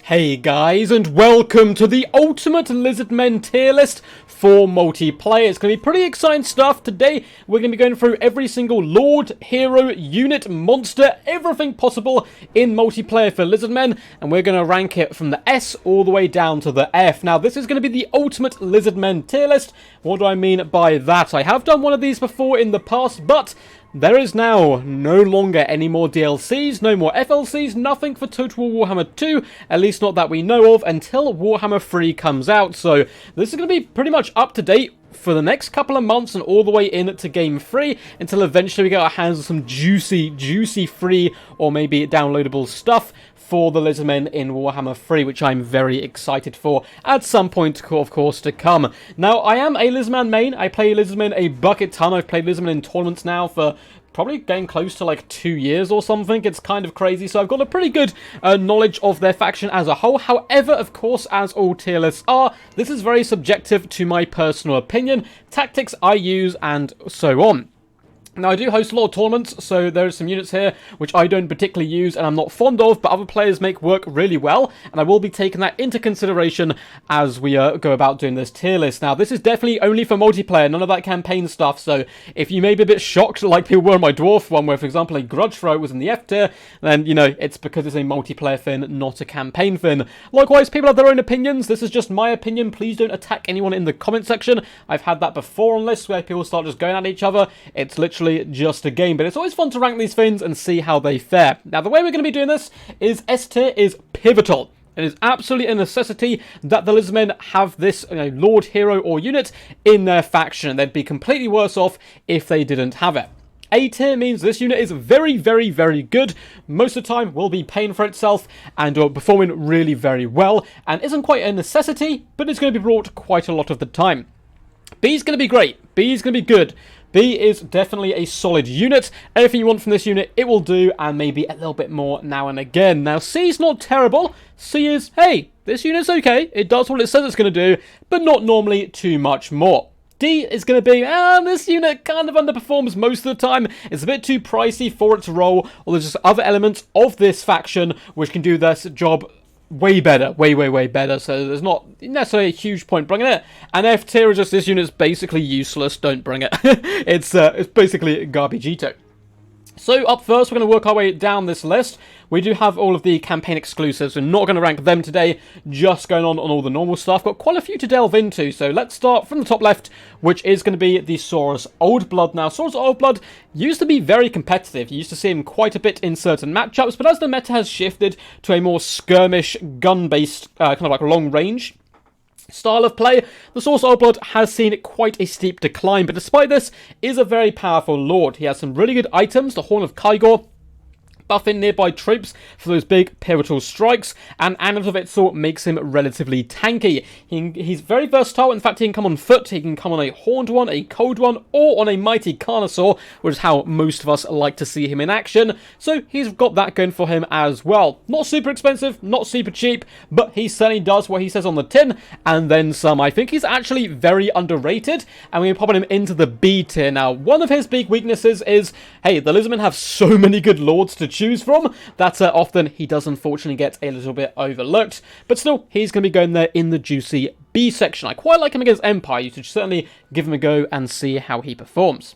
Hey guys, and welcome to the Ultimate Lizardmen tier list for multiplayer. It's going to be pretty exciting stuff. Today, we're going to be going through every single Lord, Hero, Unit, Monster, everything possible in multiplayer for Lizardmen, and we're going to rank it from the S all the way down to the F. Now, this is going to be the Ultimate Lizardmen tier list. What do I mean by that? I have done one of these before in the past, but there is now no longer any more DLCs, no more FLCs, nothing for Total Warhammer 2, at least not that we know of, until Warhammer 3 comes out. So this is going to be pretty much up to date for the next couple of months and all the way into Game 3, until eventually we get our hands on some juicy free or maybe downloadable stuff for the Lizardmen in Warhammer 3, which I'm very excited for at some point, of course, to come. Now, I am a Lizardman main. I play Lizardmen a bucket ton. I've played Lizardmen in tournaments now for probably getting close to like 2 years or something. It's kind of crazy, so I've got a pretty good knowledge of their faction as a whole. However, of course, as all tier lists are, this is very subjective to my personal opinion, tactics I use, and so on. Now, I do host a lot of tournaments, so there are some units here which I don't particularly use and I'm not fond of, but other players make work really well, and I will be taking that into consideration as we go about doing this tier list. Now, this is definitely only for multiplayer, none of that campaign stuff, so if you may be a bit shocked, like people were in my Dwarf one, where, for example, a Grudge Throw was in the F tier, then, you know, it's because it's a multiplayer thing, not a campaign thing. Likewise, people have their own opinions. This is just my opinion. Please don't attack anyone in the comment section. I've had that before on lists where people start just going at each other. It's literally just a game, but it's always fun to rank these things and see how they fare. Now, the way we're going to be doing this is S tier is pivotal. It is absolutely a necessity that the Lizardmen have this Lord, Hero, or unit in their faction. They'd be completely worse off if they didn't have it. A tier means this unit is very good. Most of the time will be paying for itself and performing really very well, and isn't quite a necessity, but it's going to be brought quite a lot of the time. B is going to be great. B is going to be good. B is definitely a solid unit. Everything you want from this unit, it will do, and maybe a little bit more now and again. Now, C is not terrible. C is, hey, this unit's okay. It does what it says it's going to do, but not normally too much more. D is going to be, this unit kind of underperforms most of the time. It's a bit too pricey for its role, or there's just other elements of this faction which can do this job way better, way better, so there's not necessarily a huge point bringing it. And F tier is just, this unit's basically useless, don't bring it. It's basically garbage-ito. So up first, we're going to work our way down this list. We do have all of the campaign exclusives. We're not going to rank them today, just going on all the normal stuff. Got quite a few to delve into, so let's start from the top left, which is going to be the Saurus Old Blood. Now, Saurus Old Blood used to be very competitive. You used to see him quite a bit in certain matchups, but as the meta has shifted to a more skirmish, gun-based, kind of like long-range style of play, the Saurus Old Blood has seen quite a steep decline, but despite this, is a very powerful lord. He has some really good items, the Horn of Kygor, buffing nearby troops for those big pivotal strikes, and Annals of Itzal makes him relatively tanky. He's very versatile. In fact, he can come on foot, he can come on a horned one, a cold one, or on a mighty Connoisseur, which is how most of us like to see him in action. So he's got that going for him as well. Not super expensive, not super cheap, but he certainly does what he says on the tin, and then some. I think he's actually very underrated, and we're popping him into the B tier. Now, one of his big weaknesses is, hey, the Lizardmen have so many good lords to choose from that often he does unfortunately get a little bit overlooked, but still he's going to be going there in the juicy B section. I quite like him against Empire. You should certainly give him a go and see how he performs.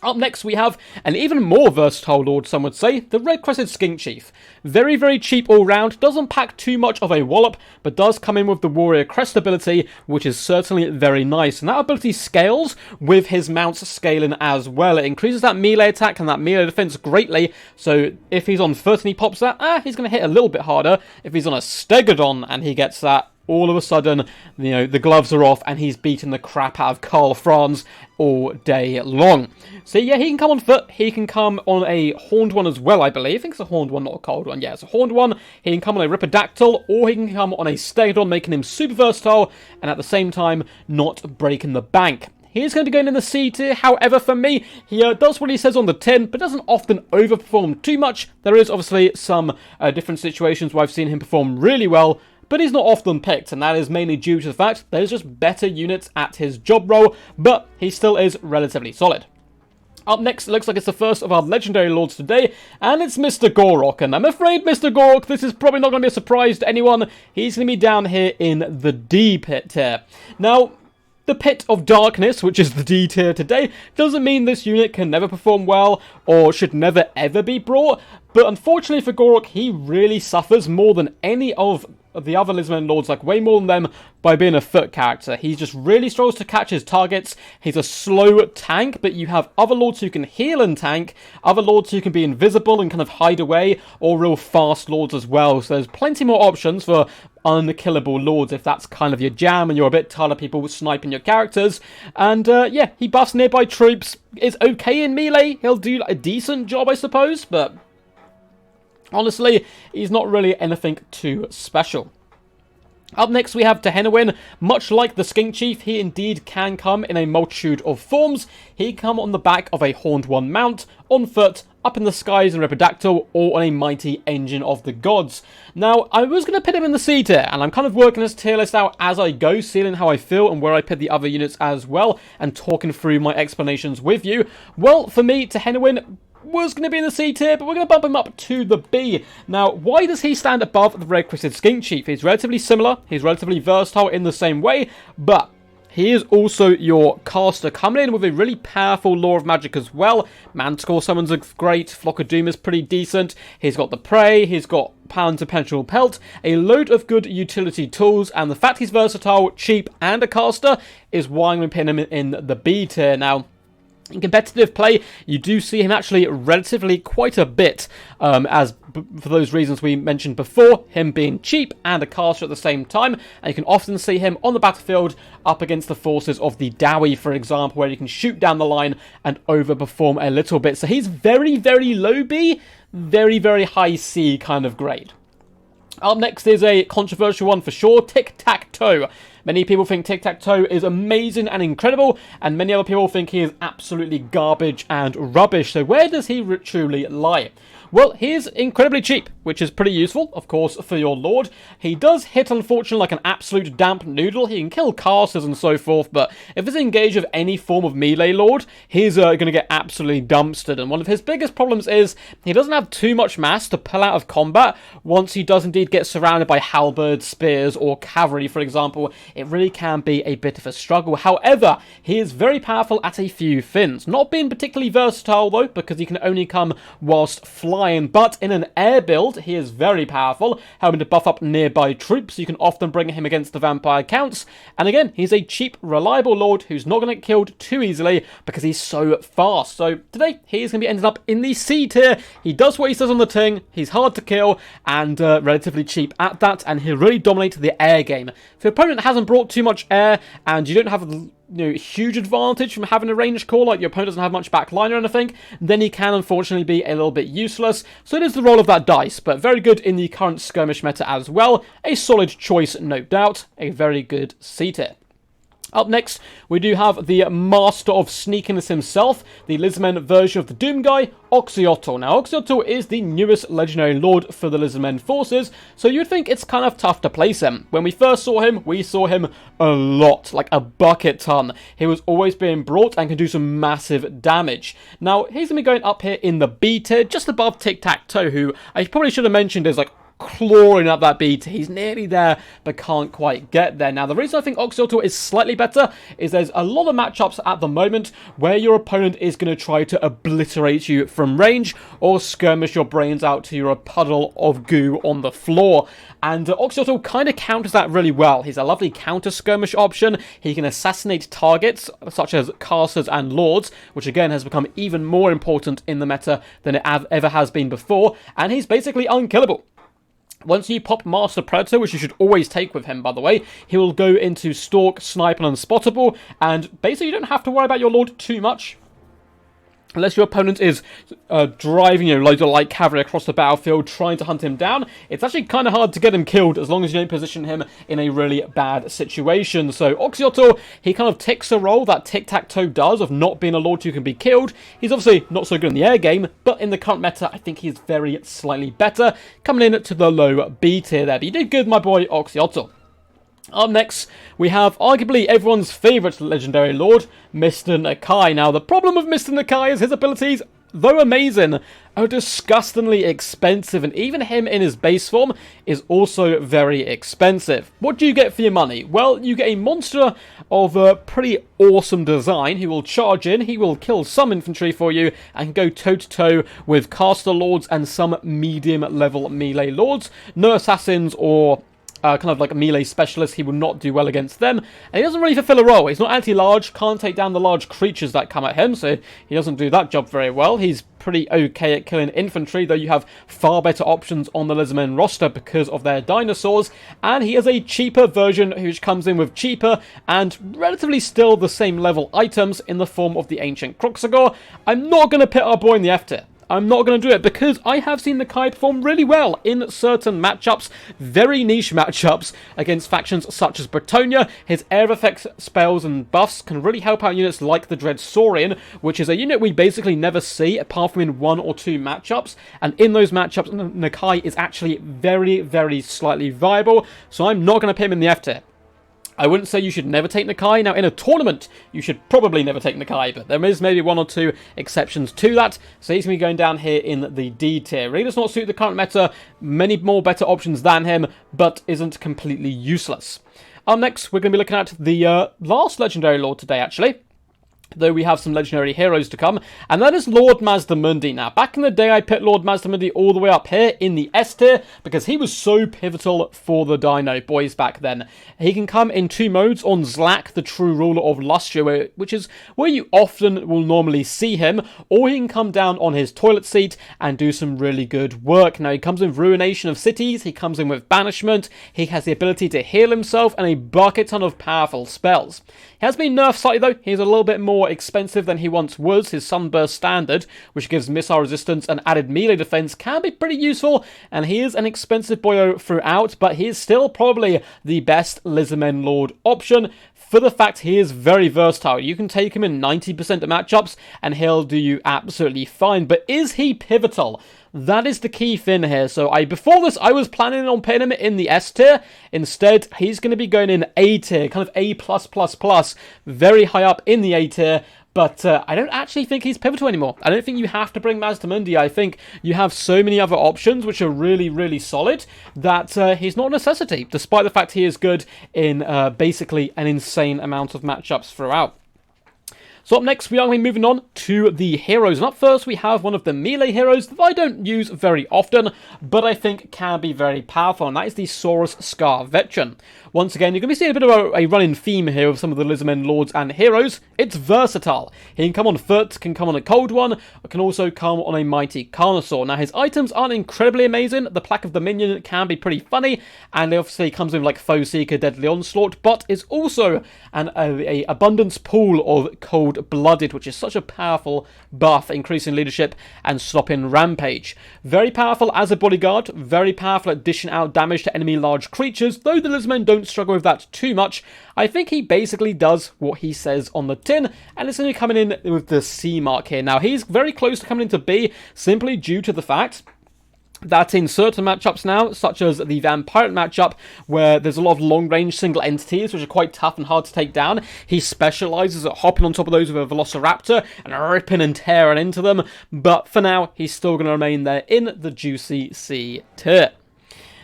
Up next, we have an even more versatile lord, some would say, the Red Crested Skinchief. Very cheap all round, doesn't pack too much of a wallop, but does come in with the Warrior Crest ability, which is certainly very nice. And that ability scales with his mounts scaling as well. It increases that melee attack and that melee defense greatly, so if he's on foot and he pops that, he's going to hit a little bit harder. If he's on a Stegodon and he gets that, all of a sudden, you know, the gloves are off and he's beating the crap out of Karl Franz all day long. So yeah, he can come on foot, he can come on a horned one as well, I believe. I think it's a horned one, not a cold one. Yeah, it's a horned one. He can come on a Ripidactyl, or he can come on a Stegodon, making him super versatile, and at the same time, not breaking the bank. He is going to go in the C tier. However, for me, he does what he says on the tin, but doesn't often overperform too much. There is obviously some different situations where I've seen him perform really well, but he's not often picked, and that is mainly due to the fact there's just better units at his job role, but he still is relatively solid. Up next, it looks like it's the first of our legendary lords today, and it's Mr. Gorok. And I'm afraid, Mr. Gorok, this is probably not going to be a surprise to anyone. He's going to be down here in the D pit tier. Now, the Pit of Darkness, which is the D tier today, doesn't mean this unit can never perform well or should never ever be brought. But unfortunately for Gorok, he really suffers more than any of the other Lizardmen lords, like way more than them, by being a foot character. He just really struggles to catch his targets. He's a slow tank, but you have other lords who can heal and tank, other lords who can be invisible and kind of hide away, or real fast lords as well. So there's plenty more options for unkillable lords if that's kind of your jam and you're a bit tired of people sniping your characters. And yeah, he buffs nearby troops, is okay in melee, he'll do a decent job I suppose, but honestly, he's not really anything too special. Up next, we have Hennewin. Much like the Skinchief, he indeed can come in a multitude of forms. He can come on the back of a Horned One mount, on foot, up in the skies in Reprodactyl, or on a mighty engine of the gods. Now, I was going to put him in the C tier, and I'm kind of working this tier list out as I go, seeing how I feel and where I put the other units as well, and talking through my explanations with you. Well, for me, Hennewin was going to be in the C tier, but we're going to bump him up to the B. Now, why does he stand above the Red Crested Skinkies? He's relatively similar, he's relatively versatile in the same way, but he is also your caster, coming in with a really powerful Law of Magic as well. Manticore summons are great, Flock of Doom is pretty decent, he's got the Prey, he's got Pound of Perpetual Pelt, a load of good utility tools, and the fact he's versatile, cheap, and a caster is why I'm going to pin him in the B tier. Now, in competitive play, you do see him actually relatively quite a bit, for those reasons we mentioned before, him being cheap and a caster at the same time, and you can often see him on the battlefield up against the forces of the Dowie, for example, where you can shoot down the line and overperform a little bit. So he's very, very low B, very, very high C kind of grade. Up next is a controversial one for sure, Tic-Tac-Toe. Many people think Tic-Tac-Toe is amazing and incredible, and many other people think he is absolutely garbage and rubbish. So where does he truly lie? Well, he is incredibly cheap, which is pretty useful, of course, for your lord. He does hit, unfortunately, like an absolute damp noodle. He can kill casters and so forth, but if he's engaged with any form of melee lord, he's going to get absolutely dumpstered. And one of his biggest problems is he doesn't have too much mass to pull out of combat once he does indeed get surrounded by halberds, spears, or cavalry, for example. It really can be a bit of a struggle. However, he is very powerful at a few things. Not being particularly versatile, though, because he can only come whilst flying, but in an air build, he is very powerful, helping to buff up nearby troops. You can often bring him against the vampire counts, and again, he's a cheap, reliable lord who's not going to get killed too easily because he's so fast. So today, he's going to be ending up in the C tier. He does what he says on the tin, he's hard to kill, and relatively cheap at that, and he'll really dominate the air game. If your opponent hasn't brought too much air, and you don't have huge advantage from having a ranged core, like your opponent doesn't have much backline or anything, then he can unfortunately be a little bit useless. So it is the roll of that dice, but very good in the current skirmish meta as well. A solid choice, no doubt. A very good C tier. Up next, we do have the master of sneakiness himself, the Lizardmen version of the Doom guy, Oxyotl. Now, Oxyotl is the newest legendary lord for the Lizardmen forces, so you'd think it's kind of tough to place him. When we first saw him, we saw him a lot, like a bucket ton. He was always being brought and can do some massive damage. Now, he's going to be going up here in the B tier, just above Tic-Tac-Toe, who I probably should have mentioned is like clawing up that B tier. He's nearly there, but can't quite get there. Now, the reason I think Oxyotl is slightly better is there's a lot of matchups at the moment where your opponent is going to try to obliterate you from range or skirmish your brains out till you're a puddle of goo on the floor. And Oxyotl kind of counters that really well. He's a lovely counter skirmish option. He can assassinate targets such as casters and lords, which again has become even more important in the meta than it ever has been before. And he's basically unkillable. Once you pop Master Predator, which you should always take with him, by the way, he will go into Stalk, Snipe, and Unspottable, and basically you don't have to worry about your lord too much. Unless your opponent is driving, loads of light cavalry across the battlefield, trying to hunt him down, it's actually kind of hard to get him killed as long as you don't position him in a really bad situation. So Oxyotl, he kind of takes a role that Tic-Tac-Toe does of not being a lord who can be killed. He's obviously not so good in the air game, but in the current meta, I think he's very slightly better, coming in to the low B tier there. But you did good, my boy Oxyotl. Up next, we have arguably everyone's favourite legendary lord, Mr. Nakai. Now, the problem with Mr. Nakai is his abilities, though amazing, are disgustingly expensive, and even him in his base form is also very expensive. What do you get for your money? Well, you get a monster of a pretty awesome design who will charge in, he will kill some infantry for you, and go toe-to-toe with caster lords and some medium-level melee lords. No assassins or kind of like a melee specialist, he will not do well against them, and he doesn't really fulfill a role. He's not anti-large, can't take down the large creatures that come at him, so he doesn't do that job very well. He's pretty okay at killing infantry, though you have far better options on the Lizardmen roster because of their dinosaurs, and he has a cheaper version which comes in with cheaper and relatively still the same level items in the form of the Ancient Croxiel. I'm not going to pit our boy in the F tier. I'm not going to do it because I have seen Nakai perform really well in certain matchups, very niche matchups against factions such as Bretonia. His air effects, spells and buffs can really help out units like the Dred Saurian, which is a unit we basically never see apart from in 1 or 2 matchups, and in those matchups Nakai is actually very, very slightly viable, so I'm not going to put him in the F tier. I wouldn't say you should never take Nakai. Now, in a tournament, you should probably never take Nakai, but there is maybe 1 or 2 exceptions to that, so he's going to be going down here in the D tier. Really does not suit the current meta, many more better options than him, but isn't completely useless. Up next, we're going to be looking at the last Legendary Lord today, actually, though we have some legendary heroes to come, and that is Lord Mazdamundi. Now, back in the day, I put Lord Mazdamundi all the way up here in the S tier because he was so pivotal for the Dino boys back then. He can come in 2 modes on Zlak, the true ruler of Lustria, which is where you often will normally see him, or he can come down on his toilet seat and do some really good work. Now, he comes in Ruination of Cities, he comes in with Banishment, he has the ability to heal himself, and a bucket ton of powerful spells. He has been nerfed slightly though, he's a little bit more expensive than he once was. His Sunburst Standard, which gives missile resistance and added melee defense, can be pretty useful, and he is an expensive boyo throughout, but he is still probably the best Lizardmen Lord option for the fact he is very versatile. You can take him in 90% of matchups and he'll do you absolutely fine, but is he pivotal? That is the key thing here. So before this, I was planning on putting him in the S tier. Instead, he's going to be going in A tier, kind of A+++, very high up in the A tier. But I don't actually think he's pivotal anymore. I don't think you have to bring Mazdamundi. I think you have so many other options which are really, really solid that he's not a necessity, despite the fact he is good in basically an insane amount of matchups throughout. So up next, we are going to be moving on to the heroes. And up first, we have one of the melee heroes that I don't use very often, but I think can be very powerful, and that is the Saurus Scar Veteran. Once again, you're going to be seeing a bit of a running theme here of some of the Lizardmen Lords and heroes. It's versatile. He can come on foot, can come on a cold one, or can also come on a mighty Connoisseur. Now, his items aren't incredibly amazing. The Plaque of Dominion can be pretty funny, and obviously comes with like Foe Seeker, Deadly Onslaught, but is also an abundance pool of Cold-Blooded, which is such a powerful buff, increasing leadership and stopping rampage. Very powerful as a bodyguard, very powerful at dishing out damage to enemy large creatures, though the Lizardmen don't struggle with that too much. I think he basically does what he says on the tin, and it's only coming in with the C mark here. Now, he's very close to coming into B, simply due to the fact that in certain matchups now, such as the Vampire matchup, where there's a lot of long-range single entities, which are quite tough and hard to take down, he specialises at hopping on top of those with a Velociraptor and ripping and tearing into them, but for now, he's still going to remain there in the juicy C tier.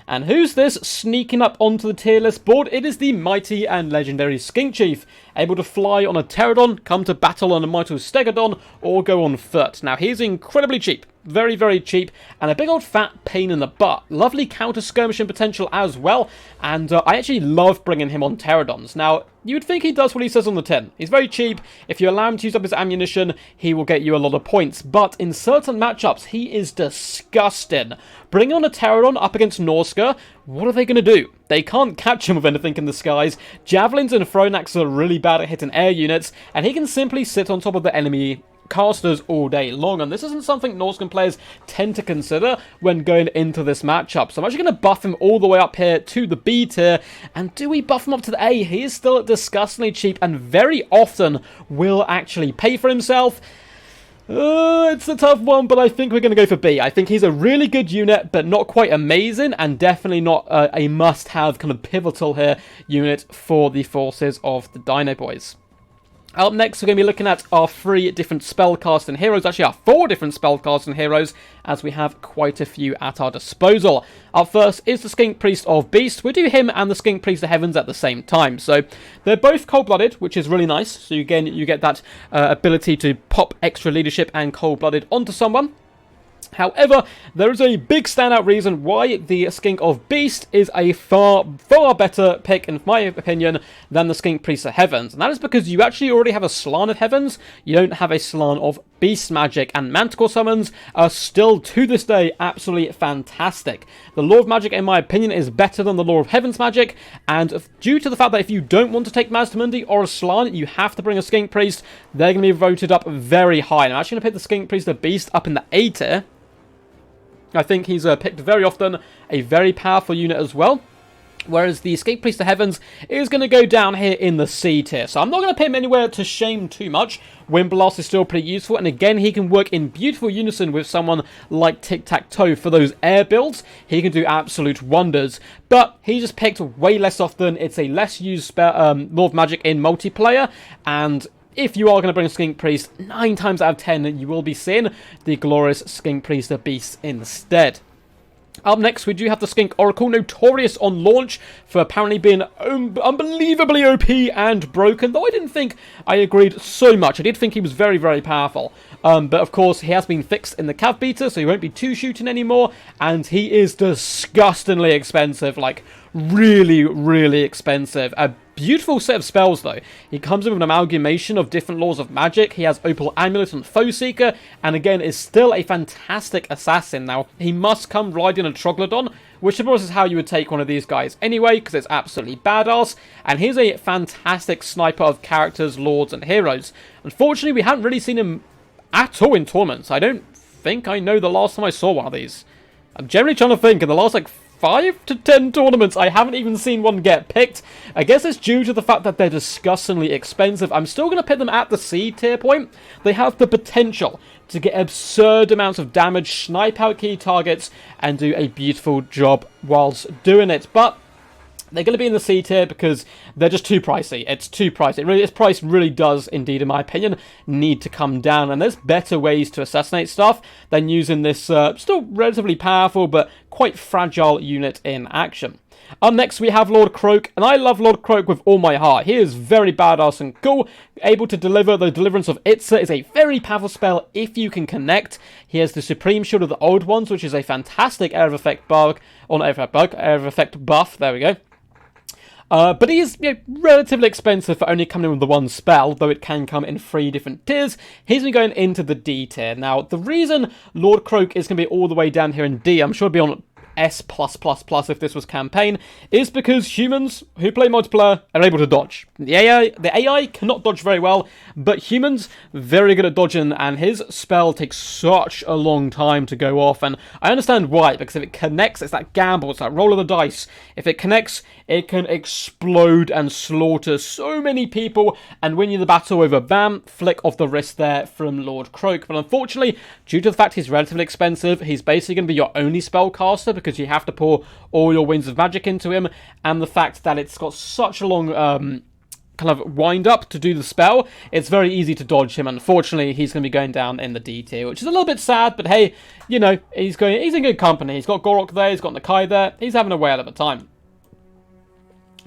And who's this sneaking up onto the tier list board? It is the mighty and legendary Skinchief, able to fly on a Terradon, come to battle on a mighty Stegodon, or go on foot. Now, he's incredibly cheap. Very, very cheap, and a big old fat pain in the butt. Lovely counter-skirmishing potential as well, and I actually love bringing him on Terradons. Now, you would think he does what he says on the tin. He's very cheap. If you allow him to use up his ammunition, he will get you a lot of points, but in certain matchups, he is disgusting. Bring on a Terradon up against Norska, what are they going to do? They can't catch him with anything in the skies. Javelins and throwing axes are really bad at hitting air units, and he can simply sit on top of the enemy casters all day long, and this isn't something Norscan players tend to consider when going into this matchup. So I'm actually going to buff him all the way up here to the B tier, and do we buff him up to the A? He is still disgustingly cheap and very often will actually pay for himself. It's a tough one, but I think we're going to go for B. I think he's a really good unit, but not quite amazing, and definitely not a must-have kind of pivotal here unit for the forces of the Dino Boys. Up next, we're going to be looking at our 3 different spellcasting heroes. Actually, our 4 different spellcasting heroes, as we have quite a few at our disposal. Up first is the Skink Priest of Beast. We do him and the Skink Priest of Heavens at the same time. So they're both cold-blooded, which is really nice. So again, you get that ability to pop extra leadership and cold-blooded onto someone. However, there is a big standout reason why the Skink of Beast is a far better pick, in my opinion, than the Skink Priest of Heavens. And that is because you actually already have a Slann of Heavens, you don't have a Slann of Beast Magic, and Manticore summons are still, to this day, absolutely fantastic. The Law of Magic, in my opinion, is better than the Law of Heavens Magic, and due to the fact that if you don't want to take Mazdamundi or a Slann, you have to bring a Skink Priest, they're going to be voted up very high. And I'm actually going to put the Skink Priest of Beast up in the A tier. I think he's picked very often, a very powerful unit as well. Whereas the Skink Priest of Heavens is going to go down here in the C tier. So I'm not going to put him anywhere to shame too much. Wind Blast is still pretty useful. And again, he can work in beautiful unison with someone like Tic-Tac-Toe for those air builds. He can do absolute wonders. But he just picked way less often. It's a less used Law of Magic in multiplayer. And if you are going to bring a Skink Priest, 9 times out of 10, you will be seeing the glorious Skink Priest of Beast instead. Up next, we do have the Skink Oracle, notorious on launch for apparently being unbelievably OP and broken, though I didn't think I agreed so much. I did think he was very, very powerful. But of course, he has been fixed in the Cav Beta, so he won't be 2-shooting anymore, and he is disgustingly expensive, like really, really expensive. A beautiful set of spells, though. He comes in with an amalgamation of different laws of magic. He has Opal Amulet and Foe Seeker, and again, is still a fantastic assassin. Now, he must come riding a Troglodon, which of course is how you would take one of these guys anyway, because it's absolutely badass, and he's a fantastic sniper of characters, lords, and heroes. Unfortunately, we haven't really seen him at all in tournaments. I don't think I know the last time I saw one of these. I'm generally trying to think, in the last, 5 to 10 tournaments, I haven't even seen one get picked. I guess it's due to the fact that they're disgustingly expensive. I'm still going to put them at the C tier point. They have the potential to get absurd amounts of damage, snipe out key targets, and do a beautiful job whilst doing it. But they're going to be in the C tier because they're just too pricey. It's too pricey. This price really does, indeed, in my opinion, need to come down. And there's better ways to assassinate stuff than using this still relatively powerful but quite fragile unit in action. Up next, we have Lord Croak, and I love Lord Croak with all my heart. He is very badass and cool, able to deliver the Deliverance of Itza. Is a very powerful spell if you can connect. He has the Supreme Shield of the Old Ones, which is a fantastic Area of Effect bug, or not Area of Effect buff, there we go. But he is relatively expensive for only coming in with the one spell, though it can come in 3 different tiers. He's been going into the D tier. Now, the reason Lord Croak is going to be all the way down here in D, I'm sure it'll be on S+++ if this was campaign, is because humans who play multiplayer are able to dodge. The AI cannot dodge very well, but humans, very good at dodging, and his spell takes such a long time to go off, and I understand why, because if it connects, it's that gamble, it's that roll of the dice. If it connects, it can explode and slaughter so many people and win you the battle over, bam, flick of the wrist there from Lord Croak. But unfortunately, due to the fact he's relatively expensive, he's basically going to be your only spellcaster, because you have to pour all your winds of magic into him, and the fact that it's got such a long kind of wind up to do the spell, it's very easy to dodge him. Unfortunately, he's going to be going down in the D tier, which is a little bit sad, but hey, you know, he's in good company. He's got Gorok there, he's got Nakai there, he's having a whale of a time.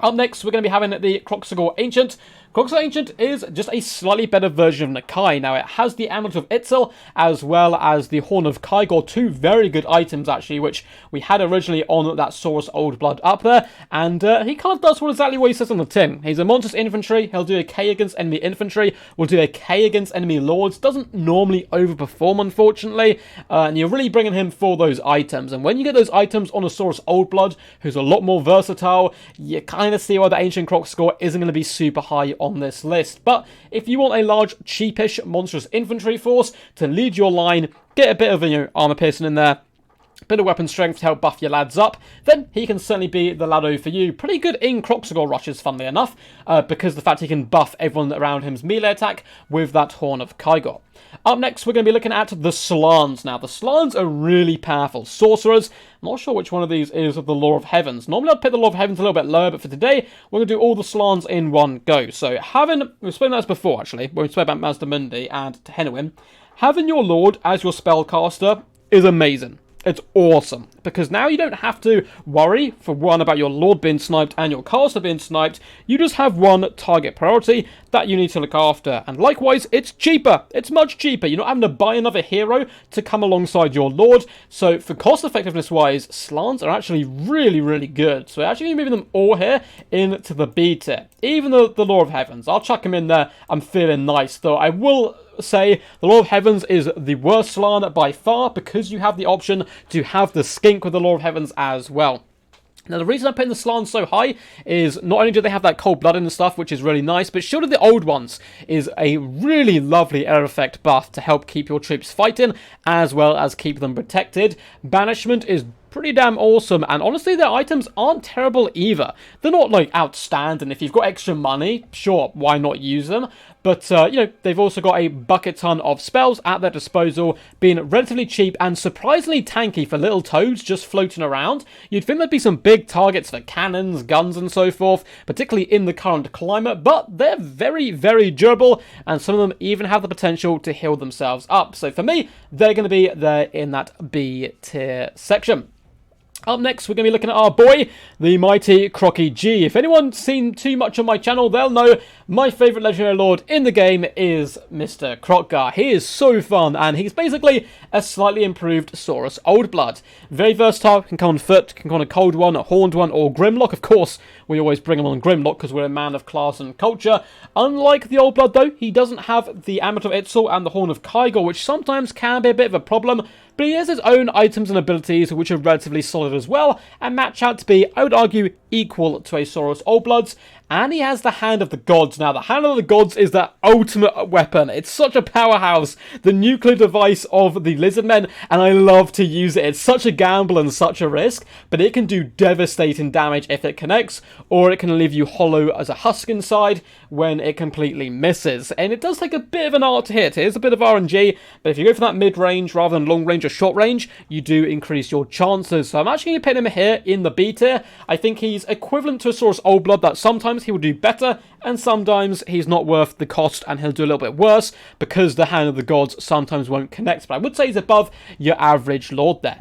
Up next, we're going to be having the Croxiel Ancient. Croxiel Ancient is just a slightly better version of Nakai. Now, it has the Amulet of Itzel as well as the Horn of Kygor, 2 very good items, actually, which we had originally on that Saurus Old Blood up there, and he kind of does exactly what he says on the tin. He's a monstrous infantry, he'll do a K against enemy infantry, will do a K against enemy lords, doesn't normally overperform, unfortunately, and you're really bringing him for those items, and when you get those items on a Saurus Old Blood, who's a lot more versatile, you kind of see why the Ancient Croc score isn't going to be super high on this list. But if you want a large, cheapish, monstrous infantry force to lead your line, get a bit of armor piercing in there, bit of weapon strength to help buff your lads up, then he can certainly be the laddo for you. Pretty good in Croxiel rushes, funnily enough, because of the fact he can buff everyone around him's melee attack with that Horn of Kygor. Up next, we're going to be looking at the Slans. Now, the Slans are really powerful sorcerers. I'm not sure which one of these is of the Law of Heavens. Normally, I'd pick the Law of Heavens a little bit lower, but for today, we're going to do all the Slans in one go. So, we've spoken about this before, actually, when we spoke about Mazdamundi and Hennewin. Having your Lord as your spellcaster is amazing. It's awesome, because now you don't have to worry, for one, about your Lord being sniped and your caster being sniped. You just have one target priority that you need to look after. And likewise, it's cheaper. It's much cheaper. You're not having to buy another hero to come alongside your Lord. So for cost effectiveness-wise, Slants are actually really, really good. So we're actually moving them all here into the B tier. Even the Law of Heavens. I'll chuck them in there. I'm feeling nice, though. I will say the Law of Heavens is the worst Slan by far, because you have the option to have the Skink with the Law of Heavens as well. Now, the reason I'm putting the Slans so high is not only do they have that cold blood and stuff, which is really nice, but Shield of the Old Ones is a really lovely air effect buff to help keep your troops fighting, as well as keep them protected. Banishment is pretty damn awesome, and honestly, their items aren't terrible either. They're not, like, outstanding. If you've got extra money, sure, why not use them? But, you know, they've also got a bucket ton of spells at their disposal, being relatively cheap and surprisingly tanky for little toads just floating around. You'd think there'd be some big targets for cannons, guns, and so forth, particularly in the current climate, but they're very, very durable, and some of them even have the potential to heal themselves up. So for me, they're going to be there in that B tier section. Up next, we're going to be looking at our boy, the mighty Crocky G. If anyone's seen too much on my channel, they'll know my favourite legendary lord in the game is Mr. Crockgar. He is so fun, and he's basically a slightly improved Saurus Old Blood. Very versatile, can come on foot, can come on a cold one, a horned one, or Grimlock. Of course, we always bring him on Grimlock because we're a man of class and culture. Unlike the Old Blood, though, he doesn't have the Amulet of Itzel and the Horn of Kygor, which sometimes can be a bit of a problem, but he has his own items and abilities which are relatively solid as well, and match out to be, I would argue, equal to a Saurus Old Bloods. And he has the Hand of the Gods. Now, the Hand of the Gods is that ultimate weapon. It's such a powerhouse. The nuclear device of the Lizardmen, and I love to use it. It's such a gamble and such a risk, but it can do devastating damage if it connects, or it can leave you hollow as a husk inside when it completely misses. And it does take a bit of an art to hit. It is a bit of RNG, but if you go for that mid-range rather than long-range or short-range, you do increase your chances. So I'm actually going to put him here in the B tier. I think he's equivalent to a Saurus Old Blood that sometimes he will do better, and sometimes he's not worth the cost and he'll do a little bit worse because the Hand of the Gods sometimes won't connect. But I would say he's above your average Lord there.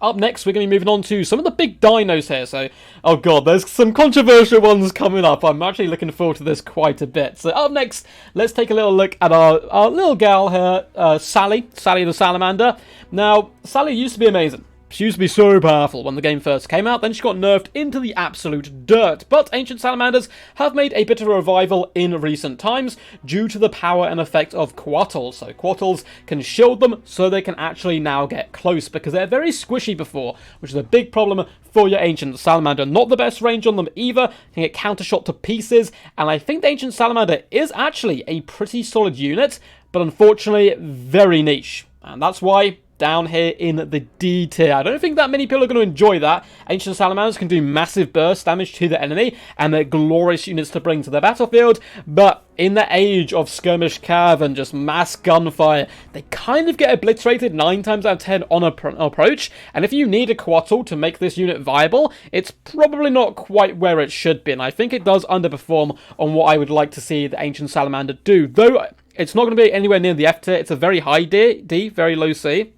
Up next, we're going to be moving on to some of the big dinos here. So, oh god, there's some controversial ones coming up. I'm actually looking forward to this quite a bit. So up next, let's take a little look at our little gal here, Sally the Salamander. Now, Sally used to be amazing. She used to be so powerful when the game first came out, then she got nerfed into the absolute dirt. But Ancient Salamanders have made a bit of a revival in recent times due to the power and effect of Quattles. So Quattles can shield them so they can actually now get close, because they're very squishy before, which is a big problem for your Ancient Salamander. Not the best range on them either, can get countershot to pieces, and I think the Ancient Salamander is actually a pretty solid unit, but unfortunately very niche. And that's why down here in the D tier. I don't think that many people are going to enjoy that. Ancient Salamanders can do massive burst damage to the enemy, and they're glorious units to bring to the battlefield, but in the age of skirmish cav and just mass gunfire, they kind of get obliterated 9 times out of 10 on approach, and if you need a Quattl to make this unit viable, it's probably not quite where it should be, and I think it does underperform on what I would like to see the Ancient Salamander do, though it's not going to be anywhere near the F tier. It's a very high D, very low C,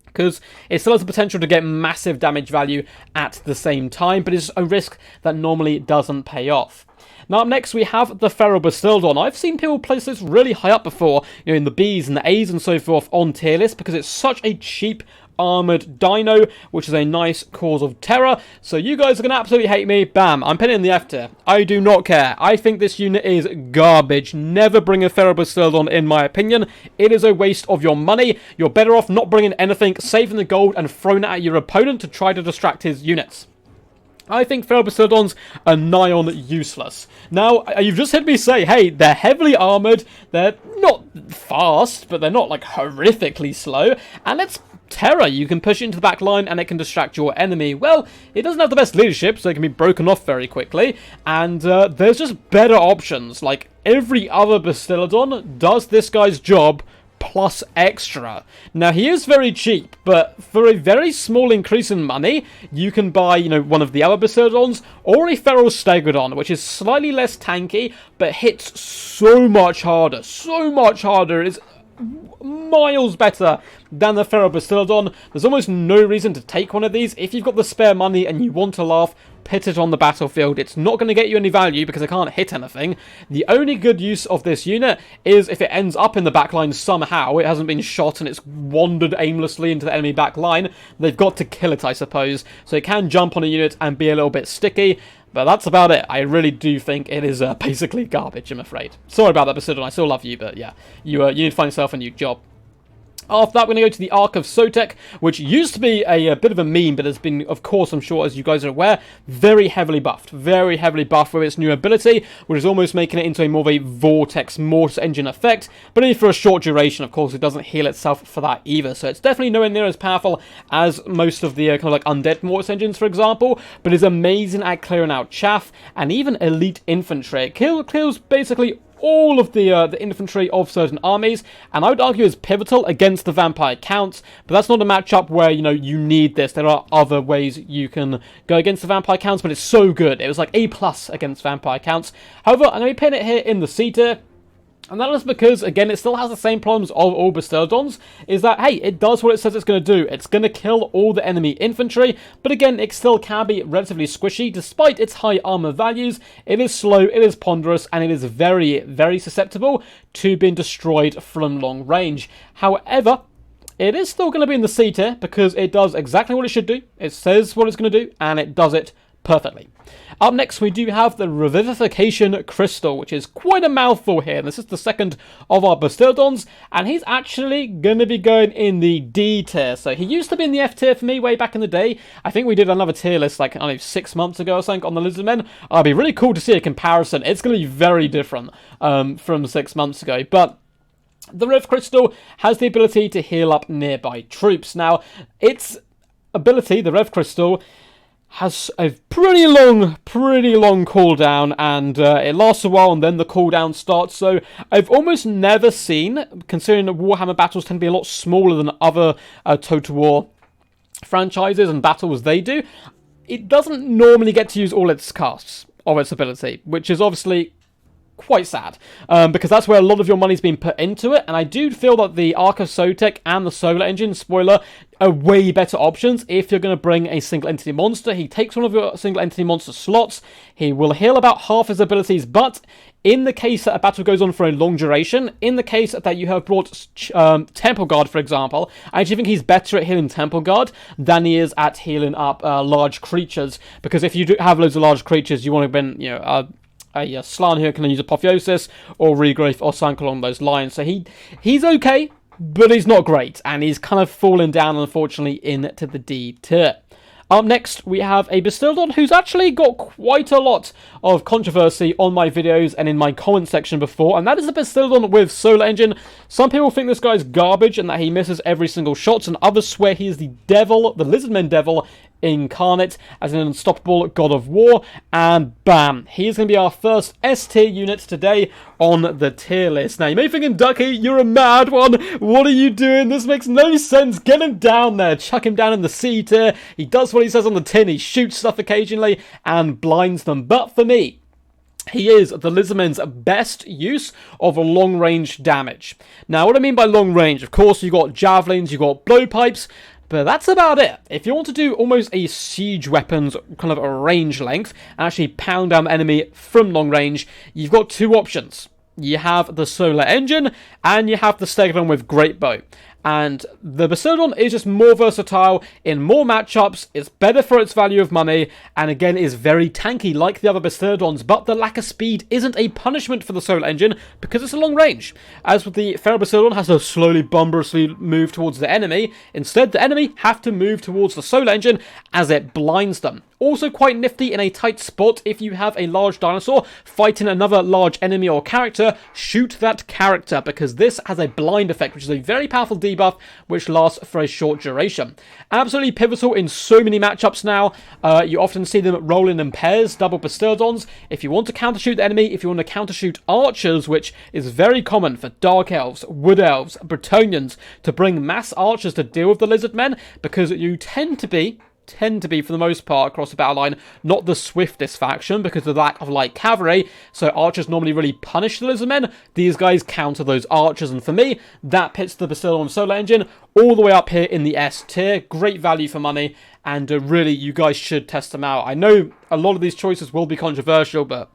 because it still has the potential to get massive damage value at the same time, but it's a risk that normally doesn't pay off. Now up next we have the Pharaoh Basildon. I've seen people place this really high up before, you know, in the B's and the A's and so forth on tier list, because it's such a cheap armoured dino, which is a nice cause of terror. So you guys are going to absolutely hate me. Bam, I'm putting it in the F tier. I do not care. I think this unit is garbage. Never bring a Pharaoh Basildon, in my opinion. It is a waste of your money. You're better off not bringing anything, saving the gold, and throwing it at your opponent to try to distract his units. I think Pharaoh Basildons are nigh on useless. Now, you've just heard me say, hey, they're heavily armoured, they're not fast, but they're not, like, horrifically slow, and let's terror. You can push it into the back line and it can distract your enemy. Well, it doesn't have the best leadership, so it can be broken off very quickly. And there's just better options. Like, every other Basildon does this guy's job plus extra. Now, he is very cheap, but for a very small increase in money, you can buy, you know, one of the other Basildons or a Pharaoh Stegodon, which is slightly less tanky, but hits so much harder. So much harder. It's miles better than the Pharaoh Basildon. There's almost no reason to take one of these. If you've got the spare money and you want to laugh, put it on the battlefield. It's not going to get you any value because it can't hit anything. The only good use of this unit is if it ends up in the backline somehow. It hasn't been shot and it's wandered aimlessly into the enemy backline. They've got to kill it, I suppose. So it can jump on a unit and be a little bit sticky. But that's about it. I really do think it is basically garbage, I'm afraid. Sorry about that, Basildon. I still love you, but yeah. You need to find yourself a new job. After that, we're going to go to the Ark of Sotek, which used to be a bit of a meme, but has been, of course, I'm sure, as you guys are aware, very heavily buffed. Very heavily buffed with its new ability, which is almost making it into a more of a Vortex Mortar Engine effect, but only for a short duration. Of course, it doesn't heal itself for that either, so it's definitely nowhere near as powerful as most of the kind of like Undead Mortis Engines, for example, but is amazing at clearing out chaff and even elite infantry. It kills basically all of the infantry of certain armies, and I would argue is pivotal against the vampire counts, but that's not a matchup where, you know, you need this. There are other ways you can go against the vampire counts, but it's so good. It was like A+ against vampire counts. However, I'm going to be putting it here in the C tier. And that is because, again, it still has the same problems of all Basildons, is that, hey, it does what it says it's going to do. It's going to kill all the enemy infantry, but again, it still can be relatively squishy. Despite its high armor values, it is slow, it is ponderous, and it is very, very susceptible to being destroyed from long range. However, it is still going to be in the C tier because it does exactly what it should do. It says what it's going to do, and it does it perfectly. Up next, we do have the Revivification Crystal, which is quite a mouthful here. This is the second of our Basildons, and he's actually going to be going in the D tier. So he used to be in the F tier for me way back in the day. I think we did another tier list like, I don't know, 6 months ago or something on the Lizardmen. It'd be really cool to see a comparison. It's going to be very different from 6 months ago, but the Rev Crystal has the ability to heal up nearby troops. Now, its ability, the Rev Crystal, has a pretty long cooldown, and it lasts a while and then the cooldown starts. So I've almost never seen, considering that Warhammer battles tend to be a lot smaller than other Total War franchises and battles they do, it doesn't normally get to use all its casts of its ability, which is obviously quite sad, because that's where a lot of your money's been put into it. And I do feel that the Ark of Sotek and the Solar Engine, spoiler, are way better options if you're going to bring a single entity monster. He takes one of your single entity monster slots. He will heal about half his abilities, but in the case that a battle goes on for a long duration, in the case that you have brought Temple Guard, for example, I actually think he's better at healing Temple Guard than he is at healing up large creatures, because if you do have loads of large creatures, you want to bring, you know, a Slann who can use Apotheosis or Regrowth or something along those lines. So he's okay, but he's not great, and he's kind of fallen down, unfortunately, into the D tier. Up next, we have a Basildon who's actually got quite a lot of controversy on my videos and in my comment section before, and that is a Basildon with Solar Engine. Some people think this guy's garbage and that he misses every single shot, and others swear he is the devil, the Lizardmen devil, incarnate as an unstoppable god of war, and bam, he's going to be our first S tier unit today on the tier list. Now, you may be thinking, Ducky, you're a mad one, what are you doing? This makes no sense. Get him down there, chuck him down in the C tier. He does what he says on the tin, he shoots stuff occasionally and blinds them, but for me, he is the Lizardmen's best use of a long-range damage. Now, what I mean by long-range, of course, you've got javelins, you've got blowpipes, but that's about it. If you want to do almost a siege weapons kind of a range length, and actually pound down the enemy from long range, you've got two options. You have the Solar Engine, and you have the Stegodon with Great Bow. And the Basildon is just more versatile in more matchups, it's better for its value of money, and again is very tanky like the other Basildons, but the lack of speed isn't a punishment for the Solar Engine because it's a long range. As with the Pharaoh Basildon has to slowly, bomberously move towards the enemy, instead the enemy have to move towards the Solar Engine as it blinds them. Also quite nifty in a tight spot if you have a large dinosaur fighting another large enemy or character, shoot that character, because this has a blind effect, which is a very powerful debuff, which lasts for a short duration. Absolutely pivotal in so many matchups now. You often see them rolling in pairs, double Basildons. If you want to countershoot the enemy, if you want to countershoot archers, which is very common for Dark Elves, Wood Elves, Bretonnians, to bring mass archers to deal with the Lizardmen, because you tend to be, for the most part, across the battle line, not the swiftest faction because of the lack of light cavalry, so archers normally really punish the Lizardmen. These guys counter those archers, and for me, that pits the Basildon Solar Engine all the way up here in the S tier. Great value for money, and really, you guys should test them out. I know a lot of these choices will be controversial, but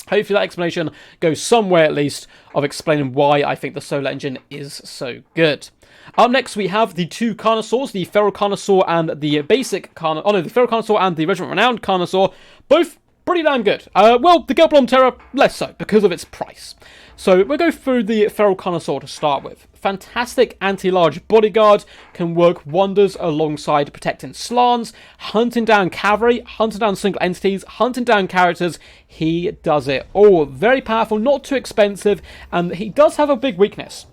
hopefully that explanation goes somewhere at least of explaining why I think the Solar Engine is so good. Up next, we have the two Connoisseurs, the Pharaoh Connoisseur and the basic Connoisseur. Oh no, the Pharaoh Connoisseur and the Regiment Renowned Connoisseur. Both pretty damn good. Well, the Gelblom Terror, less so, because of its price. So, we'll go through the Pharaoh Connoisseur to start with. Fantastic anti-large bodyguard, can work wonders alongside protecting slants, hunting down cavalry, hunting down single entities, hunting down characters. He does it all. Very powerful, not too expensive, and he does have a big weakness.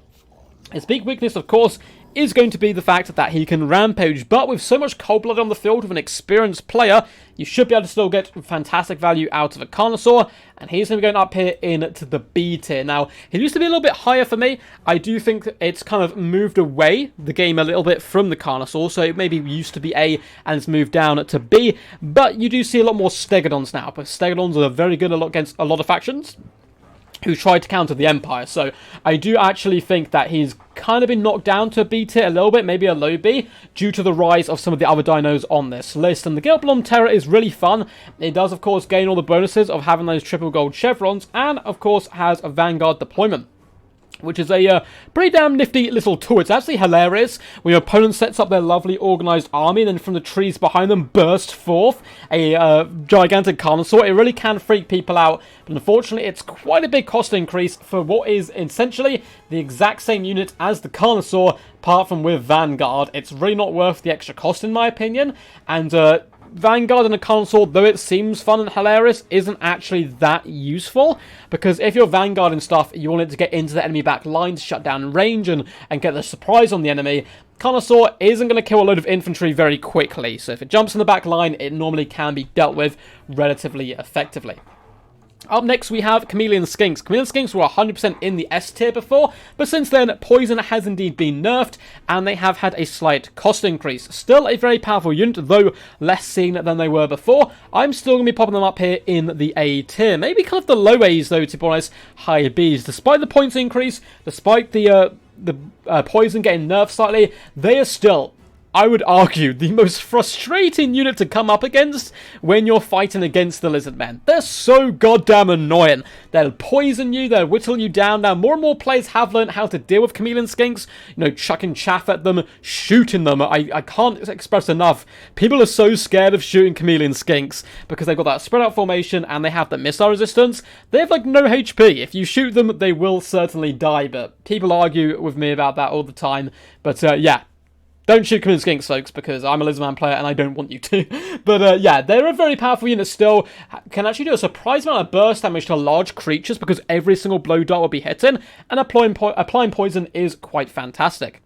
His big weakness, of course, is going to be the fact that he can rampage, but with so much cold blood on the field with an experienced player, you should be able to still get fantastic value out of a Connoisseur, and he's going to be going up here into the B tier. Now, he used to be a little bit higher for me. I do think it's kind of moved away the game a little bit from the Connoisseur, so it maybe used to be A and it's moved down to B, but you do see a lot more Stegodons now, but Stegodons are very good against a lot of factions who tried to counter the Empire. So I do actually think that he's kind of been knocked down to a B tier a little bit, maybe a low B, due to the rise of some of the other dinos on this list. And the Gelblom Terror is really fun. It does, of course, gain all the bonuses of having those triple gold chevrons, and, of course, has a Vanguard deployment, which is a pretty damn nifty little tool. It's actually hilarious when your opponent sets up their lovely organised army, and then from the trees behind them burst forth a gigantic Connoisseur. It really can freak people out, but unfortunately it's quite a big cost increase for what is essentially the exact same unit as the Connoisseur, apart from with Vanguard. It's really not worth the extra cost in my opinion, and Vanguard and a Connoisseur, though it seems fun and hilarious, isn't actually that useful, because if you're Vanguard and stuff, you want it to get into the enemy back line to shut down range and get the surprise on the enemy. Connoisseur isn't going to kill a load of infantry very quickly, so if it jumps in the back line, it normally can be dealt with relatively effectively. Up next, we have Chameleon Skinks. Chameleon Skinks were 100% in the S tier before, but since then, Poison has indeed been nerfed, and they have had a slight cost increase. Still a very powerful unit, though less seen than they were before. I'm still going to be popping them up here in the A tier. Maybe kind of the low A's, though, to be honest, high B's. Despite the points increase, despite the Poison getting nerfed slightly, they are still, I would argue, the most frustrating unit to come up against when you're fighting against the Lizardmen. They're so goddamn annoying. They'll poison you, they'll whittle you down. Now, more and more players have learned how to deal with Chameleon Skinks. You know, chucking chaff at them, shooting them. I can't express enough. People are so scared of shooting Chameleon Skinks because they've got that spread out formation and they have the missile resistance. They have, like, no HP. If you shoot them, they will certainly die, but people argue with me about that all the time. But, yeah. Don't shoot Chameleon Skinks, folks, because I'm a Lizardman player and I don't want you to. But, yeah, they're a very powerful unit still. Can actually do a surprise amount of burst damage to large creatures because every single blow dart will be hitting. And applying poison is quite fantastic.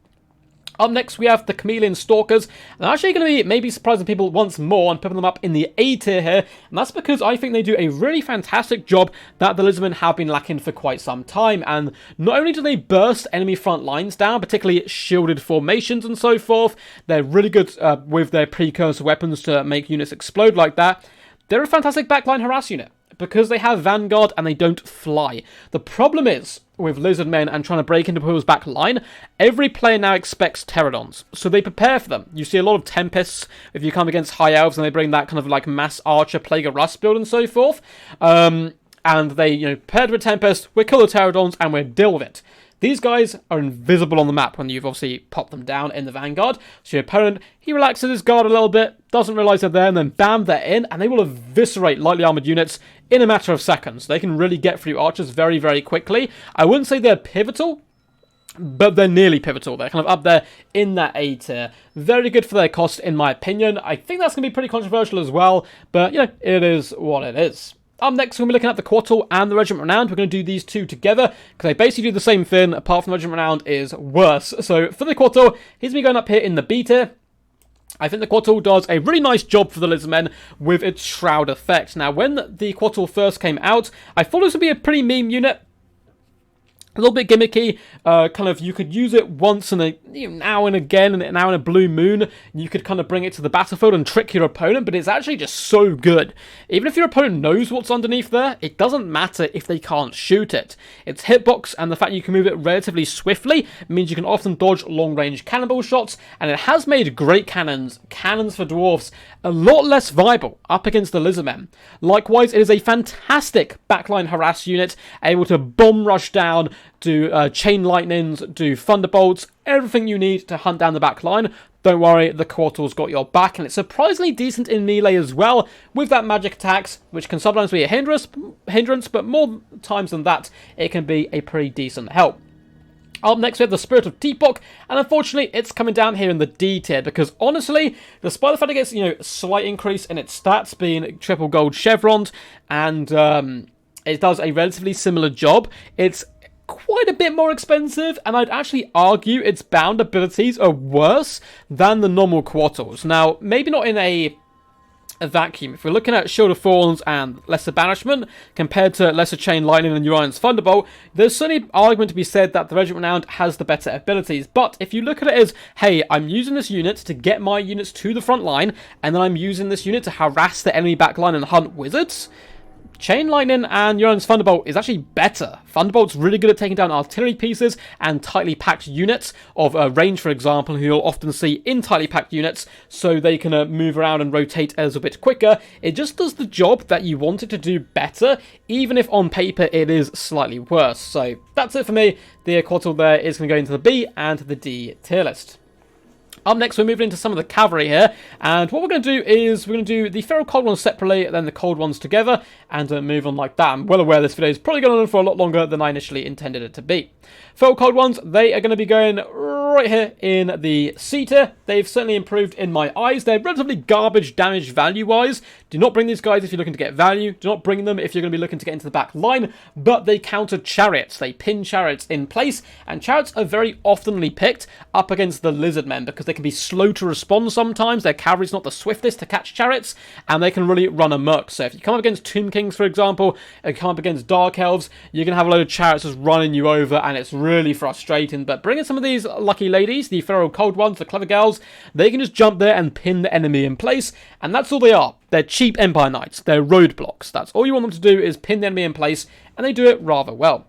Up next, we have the Chameleon Stalkers. And I'm actually going to be maybe surprising people once more and putting them up in the A tier here. And that's because I think they do a really fantastic job that the Lizardmen have been lacking for quite some time. And not only do they burst enemy front lines down, particularly shielded formations and so forth, they're really good with their precursor weapons to make units explode like that. They're a fantastic backline harass unit because they have Vanguard and they don't fly. The problem is, with Lizardmen and trying to break into people's back line, every player now expects Terradons, so they prepare for them. You see a lot of Tempests if you come against High Elves and they bring that kind of like mass Archer, Plague of Rust build and so forth. And they, you know, paired with Tempest, we kill the Terradons and we deal with it. These guys are invisible on the map when you've obviously popped them down in the Vanguard. So your opponent, he relaxes his guard a little bit, doesn't realise they're there, and then bam, they're in, and they will eviscerate lightly armoured units in a matter of seconds. They can really get through archers very, very quickly. I wouldn't say they're pivotal, but they're nearly pivotal. They're kind of up there in that A tier. Very good for their cost, in my opinion. I think that's going to be pretty controversial as well, but, you know, it is what it is. Up next, we're going to be looking at the Croxiel and the Regiment Renowned. We're going to do these two together, because they basically do the same thing, apart from the Regiment Renowned is worse. So, for the Croxiel, he's going to be going up here in the B tier. I think the Croxiel does a really nice job for the Lizardmen with its Shroud effect. Now, when the Croxiel first came out, I thought this would be a pretty meme unit. A little bit gimmicky, kind of, you could use it once in a, now and again, and now in a blue moon, you could kind of bring it to the battlefield and trick your opponent, but it's actually just so good. Even if your opponent knows what's underneath there, it doesn't matter if they can't shoot it. Its hitbox and the fact you can move it relatively swiftly means you can often dodge long-range cannonball shots, and it has made great cannons for dwarves, a lot less viable up against the Lizardmen. Likewise, it is a fantastic backline harass unit, able to bomb rush down, do chain lightnings, do thunderbolts, everything you need to hunt down the back line. Don't worry, the Croxiel's got your back, and it's surprisingly decent in melee as well, with that magic attacks, which can sometimes be a hindrance, but more times than that, it can be a pretty decent help. Up next, we have the Spirit of Teapot, and unfortunately, it's coming down here in the D tier, because honestly, despite the fact it gets, a slight increase in its stats, being triple gold chevroned, and it does a relatively similar job, it's quite a bit more expensive, and I'd actually argue its bound abilities are worse than the normal Croxiels. Now, maybe not in a vacuum. If we're looking at Shield of Thorns and Lesser Banishment compared to Lesser Chain Lightning and Urion's Thunderbolt, there's certainly an argument to be said that the Regiment Renowned has the better abilities. But if you look at it as, hey, I'm using this unit to get my units to the front line, and then I'm using this unit to harass the enemy backline and hunt wizards, Chain Lightning and Urion's Thunderbolt is actually better. Thunderbolt's really good at taking down artillery pieces and tightly packed units of range, for example, who you'll often see in tightly packed units, so they can move around and rotate a little bit quicker. It just does the job that you want it to do better, even if on paper it is slightly worse. So that's it for me. The Croxiel there is going to go into the B and the D tier list. Up next, we're moving into some of the cavalry here, and what we're going to do is we're going to do the feral cold ones separately, then the cold ones together, and move on like that. I'm well aware this video is probably going on for a lot longer than I initially intended it to be. Feral cold ones, they are going to be going right here in the C tier. They've certainly improved in my eyes. They're relatively garbage damage value-wise. Do not bring these guys if you're looking to get value. Do not bring them if you're going to be looking to get into the back line, but they counter chariots. They pin chariots in place, and chariots are very oftenly picked up against the Lizardmen because they can be slow to respond sometimes. Their cavalry's not the swiftest to catch chariots, and they can really run amok. So if you come up against Tomb Kings, for example, and come up against Dark Elves, you're going to have a load of chariots just running you over, and it's really frustrating. But bringing some of these lucky ladies, the feral cold ones, the clever girls, they can just jump there and pin the enemy in place, and that's all they are. They're cheap Empire Knights. They're roadblocks. That's all you want them to do, is pin the enemy in place, and they do it rather well.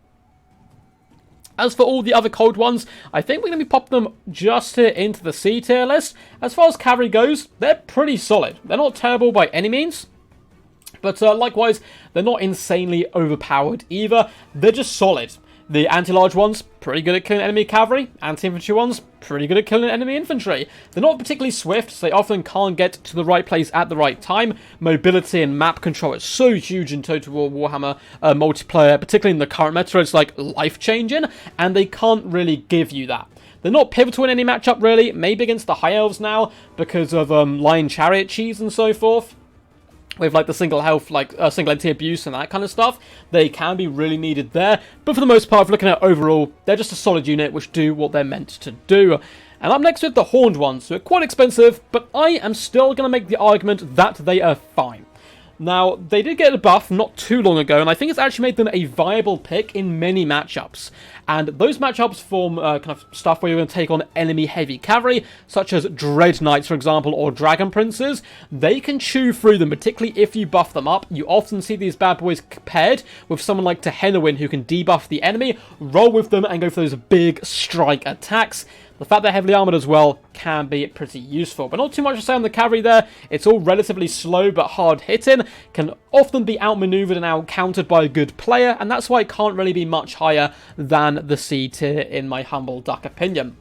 As for all the other cold ones, I think we're going to be popping them just here into the C tier list. As far as cavalry goes, they're pretty solid. They're not terrible by any means, but likewise, they're not insanely overpowered either. They're just solid. The anti-large ones, pretty good at killing enemy cavalry. Anti-infantry ones, pretty good at killing enemy infantry. They're not particularly swift, so they often can't get to the right place at the right time. Mobility and map control is so huge in Total War Warhammer multiplayer, particularly in the current meta. It's like life-changing, and they can't really give you that. They're not pivotal in any matchup, really. Maybe against the High Elves now, because of Lion Chariot cheese and so forth. With like the single health, like single anti-abuse and that kind of stuff, they can be really needed there. But for the most part, if looking at overall, they're just a solid unit which do what they're meant to do. And up next we have the horned ones, who are quite expensive, but I am still going to make the argument that they are fine. Now, they did get a buff not too long ago, and I think it's actually made them a viable pick in many matchups. And those matchups form kind of stuff where you're going to take on enemy-heavy cavalry, such as Dread Knights, for example, or Dragon Princes. They can chew through them, particularly if you buff them up. You often see these bad boys paired with someone like Hennewin, who can debuff the enemy, roll with them, and go for those big strike attacks. The fact they're heavily armoured as well can be pretty useful. But not too much to say on the cavalry there. It's all relatively slow but hard hitting. Can often be outmaneuvered and out-countered by a good player. And that's why it can't really be much higher than the C tier in my humble duck opinion.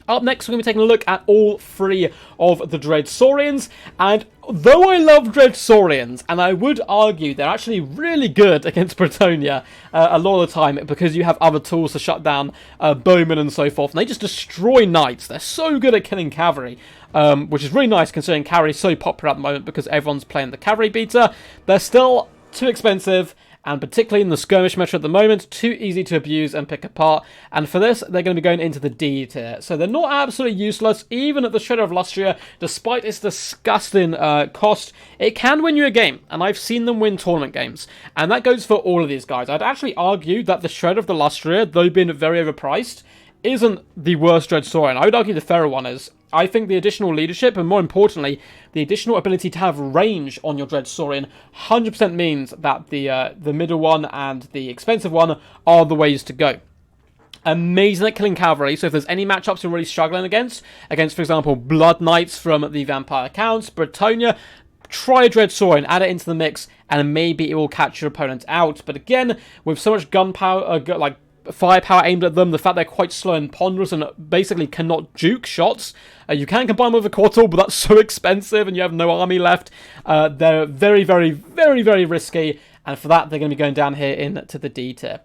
Up next, we're going to be taking a look at all three of the Dred Saurians, and though I love Dred Saurians, and I would argue they're actually really good against Bretonnia a lot of the time, because you have other tools to shut down bowmen and so forth, and they just destroy knights. They're so good at killing cavalry, which is really nice considering cavalry is so popular at the moment because everyone's playing the cavalry beater. They're still too expensive, and particularly in the skirmish meta at the moment, too easy to abuse and pick apart. And for this, they're going to be going into the D tier. So they're not absolutely useless, even at the Shredder of Lustria, despite its disgusting cost. It can win you a game, and I've seen them win tournament games. And that goes for all of these guys. I'd actually argue that the Shredder of the Lustria, though being very overpriced, isn't the worst Dred Saurian. I would argue the Pharaoh one is. I think the additional leadership, and more importantly, the additional ability to have range on your Dred Saurian 100% means that the middle one and the expensive one are the ways to go. Amazing at killing cavalry, so if there's any matchups you're really struggling against, for example, Blood Knights from the Vampire Counts, Bretonia, try a Dred Saurian, add it into the mix, and maybe it will catch your opponent out. But again, with so much gunpowder, firepower aimed at them, the fact they're quite slow and ponderous and basically cannot juke shots. You can combine with a Quartal, but that's so expensive and you have no army left. They're very, very, very, very risky, and for that, they're going to be going down here into the D tier.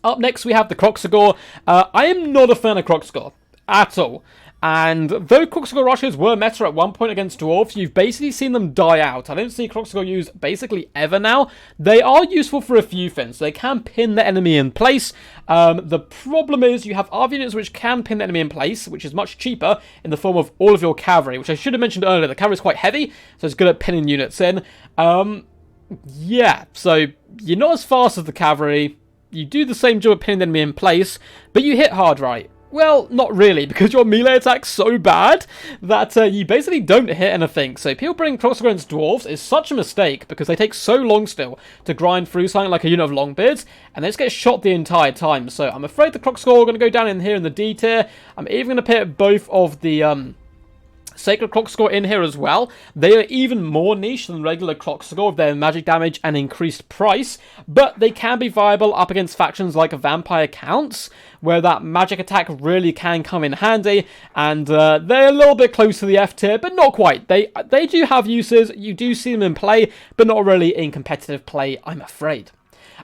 Up next, we have the Croxiel. I am not a fan of Croxiel at all. And though Croxiel rushes were meta at one point against dwarves, you've basically seen them die out. I don't see Croxiel used basically ever now. They are useful for a few things. They can pin the enemy in place. The problem is you have ARV units which can pin the enemy in place, which is much cheaper in the form of all of your cavalry, which I should have mentioned earlier. The cavalry is quite heavy, so it's good at pinning units in. Yeah, so you're not as fast as the cavalry. You do the same job of pinning the enemy in place, but you hit hard, right? Well, not really, because your melee attack's so bad that you basically don't hit anything. So people bringing Croxiel against dwarves is such a mistake because they take so long still to grind through something like a unit of Longbeards, and they just get shot the entire time. So I'm afraid the Croxiel are going to go down in here in the D tier. I'm even going to put both of the Sacred Croxiel in here as well. They are even more niche than regular Croxiel with their magic damage and increased price, but they can be viable up against factions like Vampire Counts, where that magic attack really can come in handy, and they're a little bit close to the F tier, but not quite. They do have uses, you do see them in play, but not really in competitive play, I'm afraid.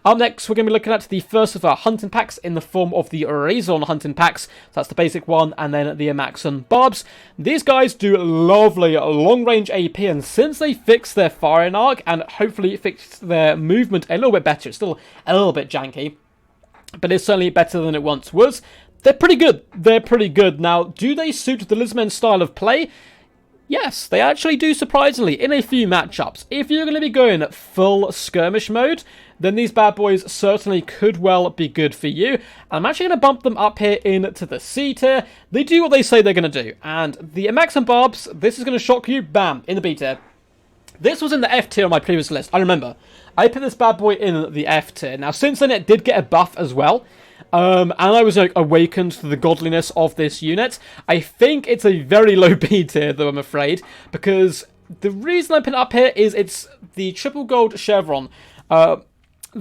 Up next, we're going to be looking at the first of our hunting packs in the form of the Razorn hunting packs. So that's the basic one, and then the Amaxon Barbs. These guys do lovely long-range AP, and since they fixed their firing arc and hopefully fixed their movement a little bit better, it's still a little bit janky, but it's certainly better than it once was. They're pretty good. They're pretty good. Now, do they suit the Lizardmen style of play? Yes, they actually do, surprisingly, in a few matchups. If you're going to be going full skirmish mode, then these bad boys certainly could well be good for you. I'm actually going to bump them up here into the C tier. They do what they say they're going to do. And the Amaxon Barbs, this is going to shock you, bam, in the B tier. This was in the F tier on my previous list, I remember. I put this bad boy in the F tier. Now, since then, it did get a buff as well. And I was awakened to the godliness of this unit. I think it's a very low B tier, though, I'm afraid, because the reason I put it up here is it's the triple gold chevron.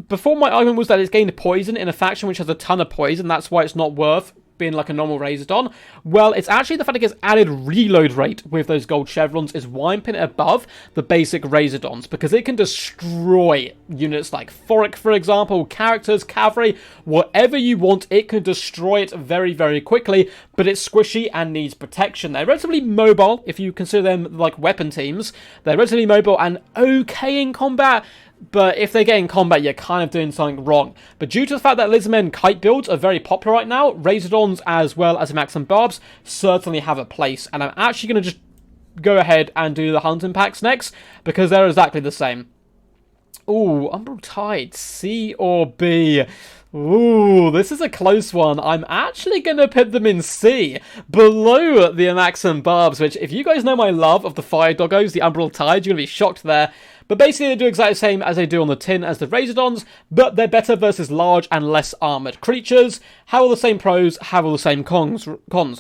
Before, my argument was that it's gained poison in a faction which has a ton of poison. That's why it's not worth being like a normal Razordon. Well, it's actually the fact it gets added reload rate with those gold chevrons is why I'm putting it above the basic Razordons, because it can destroy units like Phoric, for example, characters, cavalry, whatever you want, it can destroy it very, very quickly, but it's squishy and needs protection. They're relatively mobile, if you consider them like weapon teams. They're relatively mobile and okay in combat, but if they get in combat, you're kind of doing something wrong. But due to the fact that Lizardmen kite builds are very popular right now, Razordons as well as Amaxon Barbs certainly have a place. And I'm actually going to just go ahead and do the hunting packs next, because they're exactly the same. Ooh, Umbral Tide, C or B? Ooh, this is a close one. I'm actually going to put them in C, below the Amaxon Barbs, which, if you guys know my love of the Fire Doggos, the Umbral Tide, you're going to be shocked there. But basically, they do exactly the same as they do on the tin as the Razordons, but they're better versus large and less armoured creatures. Have all the same pros, have all the same cons.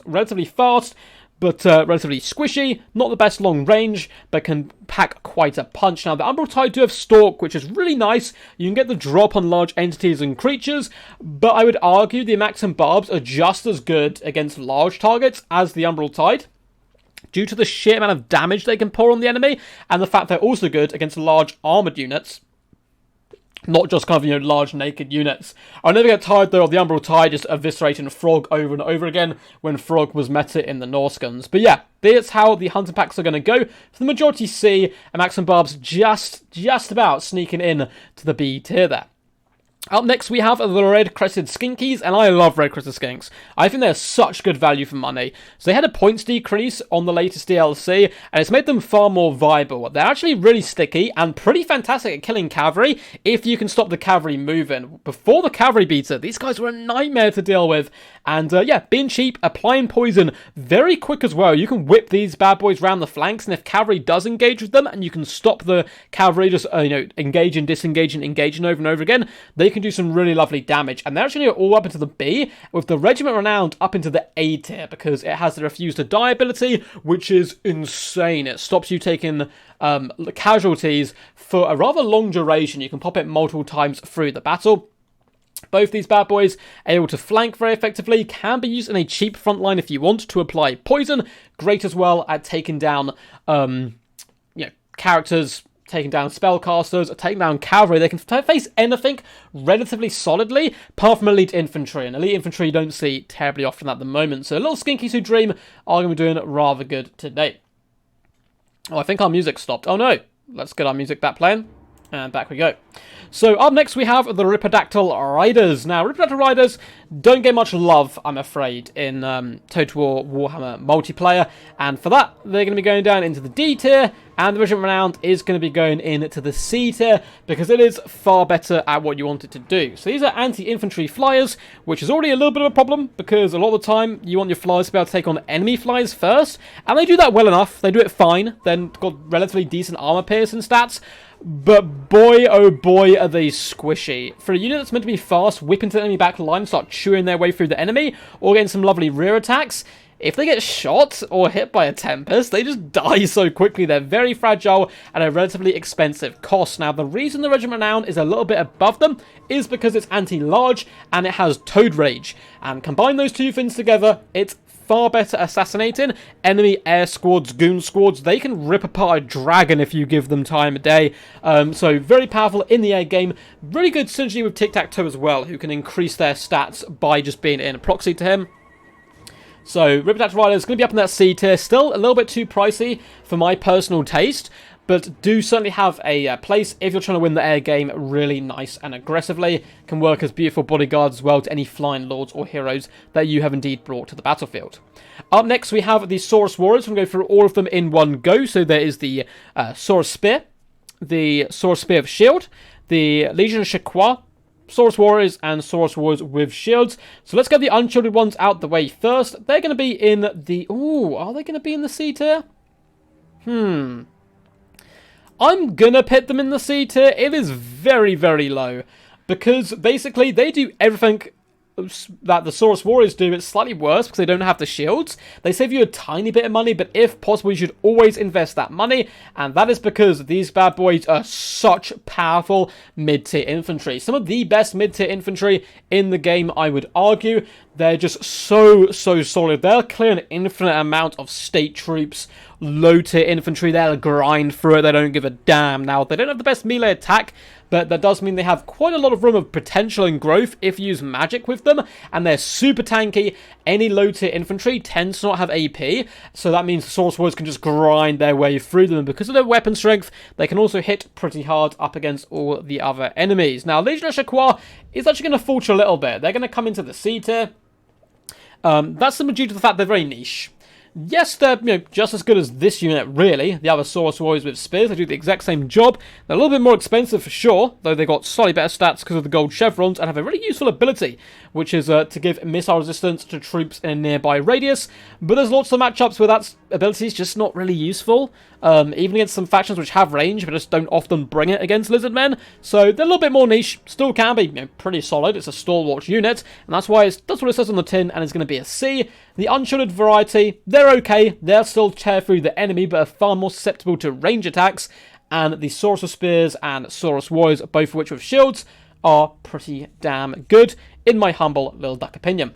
Relatively fast, but relatively squishy. Not the best long range, but can pack quite a punch. Now, the Umbral Tide do have Stalk, which is really nice. You can get the drop on large entities and creatures, but I would argue the Amaxon Barbs are just as good against large targets as the Umbral Tide, due to the sheer amount of damage they can pour on the enemy, and the fact they're also good against large armoured units. Not just kind of, large naked units. I'll never get tired, though, of the Umbral Tide just eviscerating Frog over and over again when Frog was meta in the Norse guns. But yeah, that's how the Hunter Packs are going to go. For the majority C, and Maximum Barbs just about sneaking in to the B tier there. Up next, we have the Red Crested Skinkies, and I love Red Crested Skinks. I think they're such good value for money. So they had a points decrease on the latest DLC, and it's made them far more viable. They're actually really sticky and pretty fantastic at killing Cavalry if you can stop the Cavalry moving. Before the Cavalry beater, these guys were a nightmare to deal with. And yeah, being cheap, applying poison, very quick as well. You can whip these bad boys around the flanks, and if Cavalry does engage with them, and you can stop the Cavalry just, engaging, disengaging, engaging over and over again, they can do some really lovely damage. And they're actually all up into the B, with the Regiment Renowned up into the A tier, because it has the Refuse to Die ability, which is insane. It stops you taking casualties for a rather long duration. You can pop it multiple times through the battle. Both these bad boys are able to flank very effectively, can be used in a cheap front line if you want to apply poison. Great as well at taking down characters, taking down spellcasters, taking down cavalry. They can face anything relatively solidly, apart from elite infantry. And elite infantry you don't see terribly often at the moment. So little Skinkies who dream are going to be doing rather good today. Oh, I think our music stopped. Oh no, let's get our music back playing. And back we go. So up next we have the Riptidactyl Riders. Now, Riptidactyl Riders don't get much love, I'm afraid, in Total War Warhammer multiplayer. And for that, they're going to be going down into the D tier. And the Regiment Renowned is going to be going into the C tier, because it is far better at what you want it to do. So these are anti-infantry flyers, which is already a little bit of a problem, because a lot of the time you want your flyers to be able to take on enemy flyers first. And they do that well enough. They do it fine. Then got relatively decent armor piercing stats. But boy, oh boy, are they squishy. For a unit that's meant to be fast, whip into the enemy back line and start chewing their way through the enemy, or getting some lovely rear attacks, if they get shot or hit by a Tempest, they just die so quickly. They're very fragile at a relatively expensive cost. Now, the reason the Regiment Renowned is a little bit above them is because it's anti-large and it has Toad Rage. And combine those two things together, it's far better assassinating enemy air squads, goon squads. They can rip apart a dragon if you give them time of day. So very powerful in the air game. Really good synergy with Tic-Tac-Toe as well, who can increase their stats by just being in a proxy to him. So Riptidactyl Riders is going to be up in that C tier. Still a little bit too pricey for my personal taste, but do certainly have a place if you're trying to win the air game really nice and aggressively. Can work as beautiful bodyguards as well to any flying lords or heroes that you have indeed brought to the battlefield. Up next we have the Saurus Warriors. We'll go through all of them in one go. So there is the Saurus Spear, the Saurus Spear of Shield, the Legion of Chaquois, Saurus Warriors, and Saurus Warriors with shields. So let's get the unshielded ones out the way first. They're going to be in the... Ooh, are they going to be in the C tier? I'm going to put them in the C tier. It is very, very low, because basically they do everything that the Saurus Warriors do. It's slightly worse because they don't have the shields. They save you a tiny bit of money, but if possible, you should always invest that money, and that is because these bad boys are such powerful mid-tier infantry. Some of the best mid-tier infantry in the game, I would argue. They're just so solid. They'll clear an infinite amount of state troops, low-tier infantry. They'll grind through it. They don't give a damn. Now, they don't have the best melee attack, but that does mean they have quite a lot of room of potential and growth if you use magic with them, and they're super tanky. Any low-tier infantry tends to not have AP, so that means the Saurus Warriors can just grind their way through them, and because of their weapon strength, they can also hit pretty hard up against all the other enemies. Now, Legion of Chaquois is actually going to falter a little bit. They're going to come into the C tier. That's due to the fact they're very niche. Yes, they're just as good as this unit, really. The other Saurus Warriors with spears, they do the exact same job. They're a little bit more expensive for sure, though they got slightly better stats because of the gold chevrons, and have a really useful ability, which is to give missile resistance to troops in a nearby radius. But there's lots of matchups where that ability is just not really useful, even against some factions which have range, but just don't often bring it against Lizardmen. So they're a little bit more niche, still can be pretty solid. It's a stalwart unit, and that's why that's what it says on the tin, and it's going to be a C. The unshielded variety, they're okay. They'll still tear through the enemy, but are far more susceptible to range attacks. And the Saurus Spears and Saurus Warriors, both of which with shields, are pretty damn good, in my humble little duck opinion.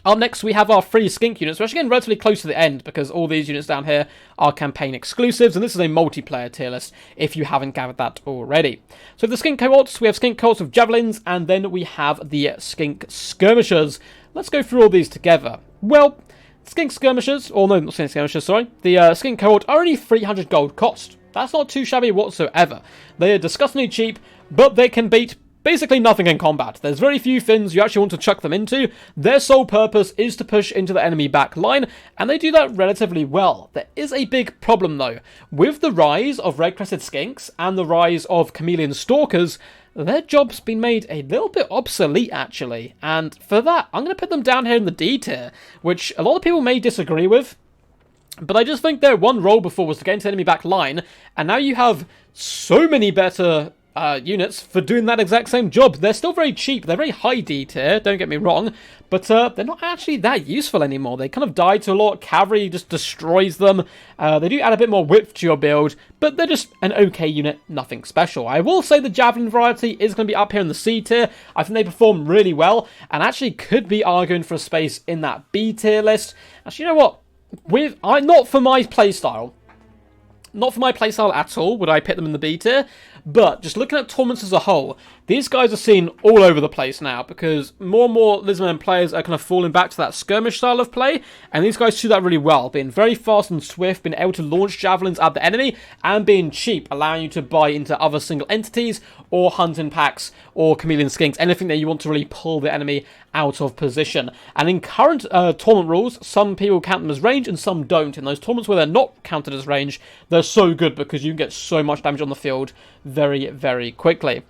Up next, we have our 3 Skink units. We're actually getting relatively close to the end because all these units down here are campaign exclusives, and this is a multiplayer tier list if you haven't gathered that already. So for the Skink cohorts, we have Skink cohorts with Javelins, and then we have the Skink Skirmishers. Let's go through all these together. Well, Skink Skirmishers, or no, not Skink Skirmishers, sorry. The Skink cohort are only 300 gold cost. That's not too shabby whatsoever. They are disgustingly cheap, but they can beat basically nothing in combat. There's very few things you actually want to chuck them into. Their sole purpose is to push into the enemy back line, and they do that relatively well. There is a big problem though. With the rise of red-crested skinks and the rise of chameleon stalkers, their job's been made a little bit obsolete actually, and for that I'm going to put them down here in the D tier, which a lot of people may disagree with. But I just think their one role before was to get into the enemy back line, and now you have so many better units for doing that exact same job. They're still very cheap. They're very high D tier, don't get me wrong, but they're not actually that useful anymore. They kind of die to a lot. Cavalry just destroys them. They do add a bit more width to your build, but they're just an okay unit, nothing special. I will say the Javelin variety is going to be up here in the C tier. I think they perform really well, and actually could be arguing for a space in that B tier list. Actually, you know what? Not for my playstyle. Not for my playstyle at all would I put them in the B tier, but just looking at tournaments as a whole, these guys are seen all over the place now because more and more Lizardmen players are kind of falling back to that skirmish style of play, and these guys do that really well, being very fast and swift, being able to launch javelins at the enemy, and being cheap, allowing you to buy into other single entities, or hunting packs, or chameleon skinks, anything that you want to really pull the enemy out of position. And in current tournament rules, some people count them as range and some don't. In those tournaments where they're not counted as range, they're so good because you can get so much damage on the field very, very quickly.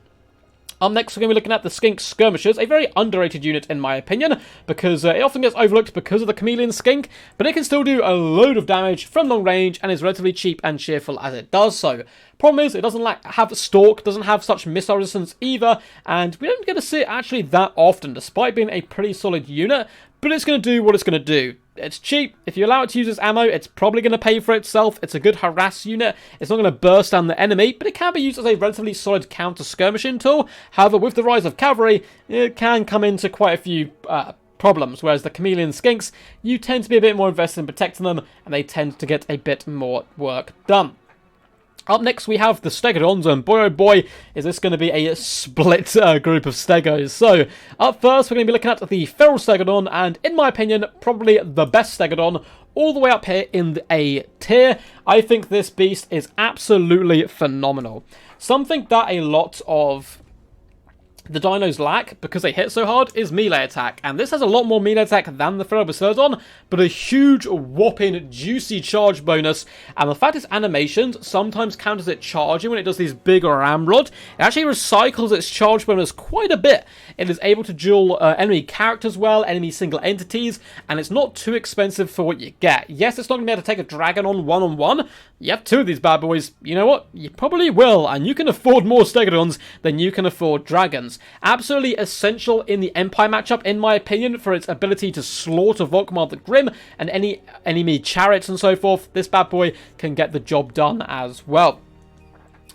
Up next, we're going to be looking at the Skink Skirmishers, a very underrated unit in my opinion, because it often gets overlooked because of the chameleon skink, but it can still do a load of damage from long range and is relatively cheap and cheerful as it does so. Problem is, it doesn't have stalk, doesn't have such missile resistance either, and we don't get to see it actually that often, despite being a pretty solid unit, but it's going to do what it's going to do. It's cheap. If you allow it to use its ammo, it's probably going to pay for itself. It's a good harass unit. It's not going to burst down the enemy, but it can be used as a relatively solid counter-skirmishing tool. However, with the rise of cavalry, it can come into quite a few problems, whereas the chameleon skinks, you tend to be a bit more invested in protecting them, and they tend to get a bit more work done. Up next, we have the Stegodons, and boy oh boy, is this going to be a split group of Stegos. So, up first, we're going to be looking at the Feral Stegodon, and in my opinion, probably the best Stegodon, all the way up here in the A tier. I think this beast is absolutely phenomenal. Something that a lot of the dinos lack, because they hit so hard, is melee attack. And this has a lot more melee attack than the Pharaoh Basildon, but a huge, whopping, juicy charge bonus. And the fact its animations sometimes counters it charging when it does these big ramrod. It actually recycles its charge bonus quite a bit. It is able to duel enemy characters well, enemy single entities, and it's not too expensive for what you get. Yes, it's not going to be able to take a dragon on one-on-one. You have 2 of these bad boys. You know what? You probably will, and you can afford more Stegodons than you can afford dragons. Absolutely essential in the Empire matchup, in my opinion, for its ability to slaughter Volkmar the Grim and any enemy chariots and so forth. This bad boy can get the job done as well.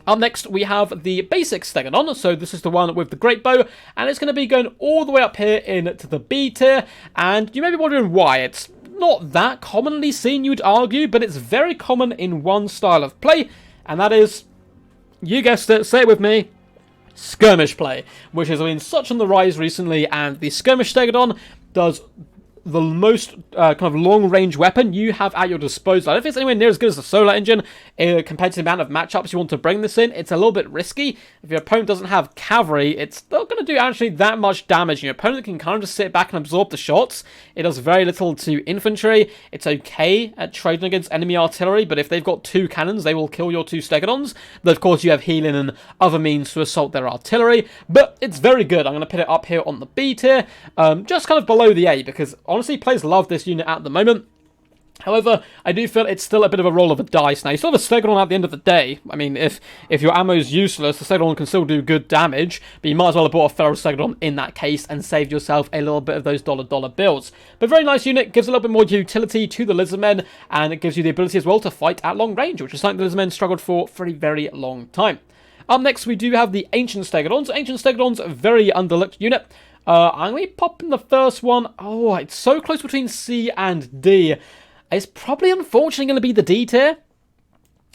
Up next, we have the basic Stegodon, so this is the one with the great bow, and it's going to be going all the way up here into the B tier, and you may be wondering why. It's not that commonly seen, you'd argue, but it's very common in one style of play, and that is, you guessed it, say it with me, skirmish play, which has been such on the rise recently, and the skirmish Stegodon does the most kind of long-range weapon you have at your disposal. I don't think it's anywhere near as good as the Solar Engine compared to the amount of matchups you want to bring this in. It's a little bit risky. If your opponent doesn't have cavalry, it's not going to do actually that much damage. Your opponent can kind of just sit back and absorb the shots. It does very little to infantry. It's okay at trading against enemy artillery, but if they've got 2 cannons, they will kill your 2 Stegodons. Though, of course, you have healing and other means to assault their artillery, but it's very good. I'm going to put it up here on the B tier, just kind of below the A, because honestly, players love this unit at the moment. However, I do feel it's still a bit of a roll of a dice. Now, you still have a Stegodon at the end of the day. I mean, if your ammo is useless, the Stegodon can still do good damage, but you might as well have bought a Feral Stegodon in that case and saved yourself a little bit of those dollar bills. But very nice unit, gives a little bit more utility to the Lizardmen, and it gives you the ability as well to fight at long range, which is something the Lizardmen struggled for a very long time. Up next, we do have the Ancient Stegodons. Ancient Stegodons, a very underlooked unit. I'm going to be popping the first one. Oh, it's so close between C and D. It's probably, unfortunately, going to be the D tier.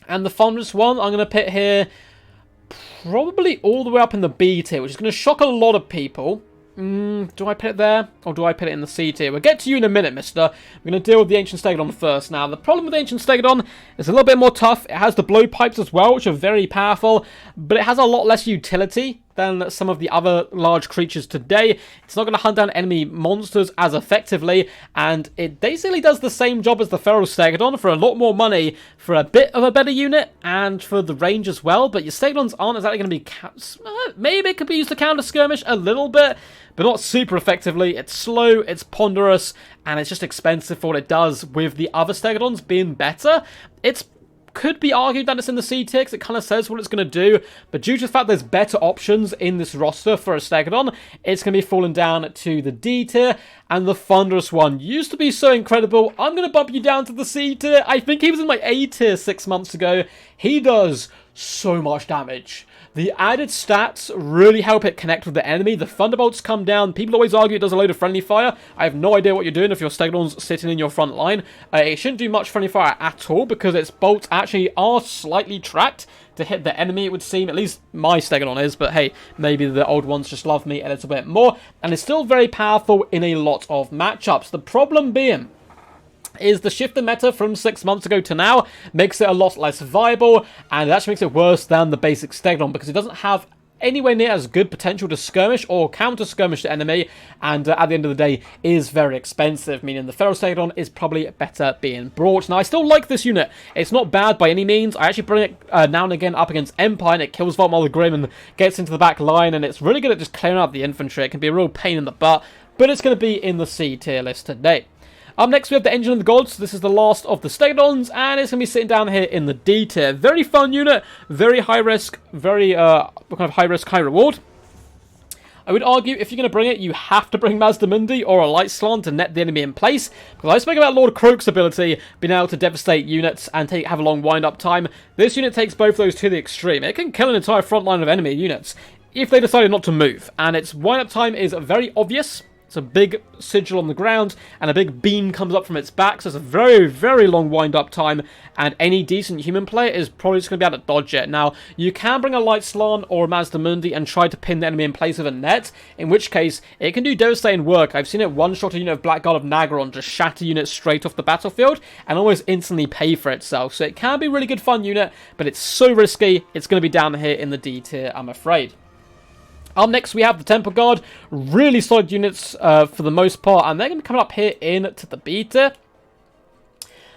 And the fondest one, I'm going to put here probably all the way up in the B tier, which is going to shock a lot of people. Do I put it there, or do I put it in the C tier? We'll get to you in a minute, mister. I'm going to deal with the Ancient Stegodon first. Now, the problem with the Ancient Stegodon is a little bit more tough. It has the blowpipes as well, which are very powerful, but it has a lot less utility than some of the other large creatures today. It's not going to hunt down enemy monsters as effectively, and it basically does the same job as the Pharaoh Stegodon for a lot more money, for a bit of a better unit, and for the range as well. But your Stegodons aren't exactly going to be... maybe it could be used to counter skirmish a little bit, but not super effectively. It's slow, it's ponderous, and it's just expensive for what it does, with the other Stegodons being better. It's could be argued that it's in the C tier, because it kind of says what it's going to do, but due to the fact there's better options in this roster for a Stegodon, it's going to be falling down to the D tier. And the thunderous one used to be so incredible. I'm going to bump you down to the C tier. I think he was in my A tier 6 months ago. He does so much damage. The added stats really help it connect with the enemy. The Thunderbolts come down. People always argue it does a load of friendly fire. I have no idea what you're doing if your Stegodon's sitting in your front line. It shouldn't do much friendly fire at all, because its bolts actually are slightly tracked to hit the enemy, it would seem. At least my Stegodon is, but hey, maybe the old ones just love me a little bit more. And it's still very powerful in a lot of matchups. The problem being is the shift in meta from 6 months ago to now makes it a lot less viable, and it actually makes it worse than the basic Stegodon, because it doesn't have anywhere near as good potential to skirmish or counter skirmish the enemy, and at the end of the day is very expensive, meaning the Pharaoh Stegodon is probably better being brought. Now, I still like this unit. It's not bad by any means. I actually bring it now and again up against Empire, and it kills Voltmar the Grim and gets into the back line, and it's really good at just clearing out the infantry. It can be a real pain in the butt, but it's going to be in the C tier list today. Up next, we have the Engine of the Gods. This is the last of the Stegodons, and it's going to be sitting down here in the D tier. Very fun unit, very high risk, very kind of high risk, high reward. I would argue if you're going to bring it, you have to bring Mazdamundi or a Light Slant to net the enemy in place. Because I spoke about Lord Croak's ability, being able to devastate units and have a long wind-up time. This unit takes both those to the extreme. It can kill an entire front line of enemy units if they decided not to move. And its wind-up time is very obvious. It's a big sigil on the ground, and a big beam comes up from its back, so it's a very, very long wind-up time, and any decent human player is probably just going to be able to dodge it. Now, you can bring a Light Slant or a Mazdamundi and try to pin the enemy in place with a net, in which case, it can do devastating work. I've seen it one-shot a unit of Blackguard of Nagaron, just shatter units straight off the battlefield, and almost instantly pay for itself. So it can be a really good fun unit, but it's so risky, it's going to be down here in the D tier, I'm afraid. Up next, we have the Temple Guard. Really solid units for the most part, and they're going to come up here into the B tier.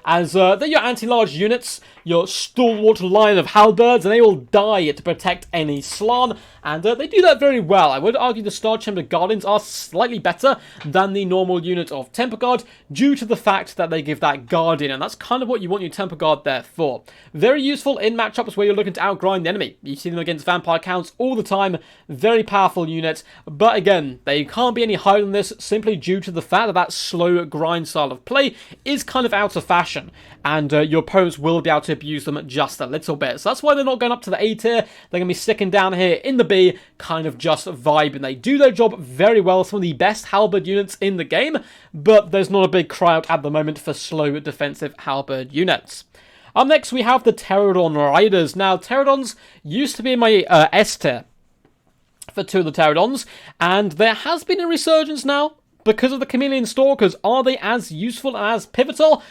As they're your anti-large units, your stalwart line of halberds, and they will die to protect any slan, and they do that very well. I would argue the Star Chamber Guardians are slightly better than the normal unit of Temple Guard, due to the fact that they give that Guardian, and that's kind of what you want your Temple Guard there for. Very useful in matchups where you're looking to outgrind the enemy. You see them against vampire counts all the time. Very powerful unit, but again, they can't be any higher than this, simply due to the fact that that slow grind style of play is kind of out of fashion, and your opponents will be able to abuse them just a little bit. So that's why they're not going up to the A tier. They're going to be sticking down here in the B, kind of just vibing. They do their job very well. Some of the best halberd units in the game, but there's not a big cry out at the moment for slow defensive halberd units. Up next, we have the Terradon Riders. Now, Terradons used to be in my S tier for 2 of the Terradons, and there has been a resurgence now because of the Chameleon Stalkers. Are they as useful and as pivotal?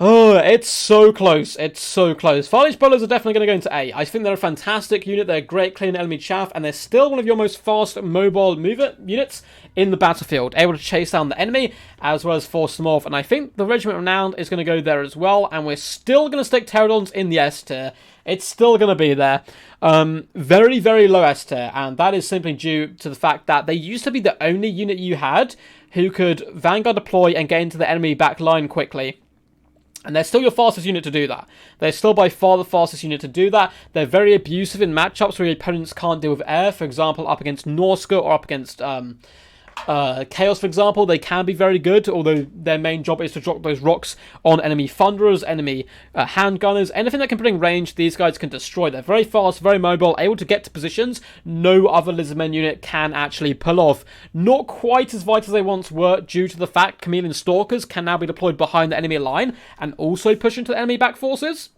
Oh, it's so close. It's so close. Varnish Bowlers are definitely going to go into A. I think they're a fantastic unit. They're great clean enemy chaff, and they're still one of your most fast mobile mover units in the battlefield, able to chase down the enemy as well as force them off. And I think the Regiment Renowned is going to go there as well, and we're still going to stick Terradons in the S tier. It's still going to be there. Very, very low S tier, and that is simply due to the fact that they used to be the only unit you had who could Vanguard deploy and get into the enemy back line quickly. And they're still your fastest unit to do that. They're still by far the fastest unit to do that. They're very abusive in matchups where your opponents can't deal with air. For example, up against Norska or up against Chaos, for example, they can be very good, although their main job is to drop those rocks on enemy thunderers, enemy handgunners, anything that can bring range, these guys can destroy. They're very fast, very mobile, able to get to positions no other Lizardmen unit can actually pull off. Not quite as vital as they once were, due to the fact Chameleon Stalkers can now be deployed behind the enemy line and also push into the enemy back forces.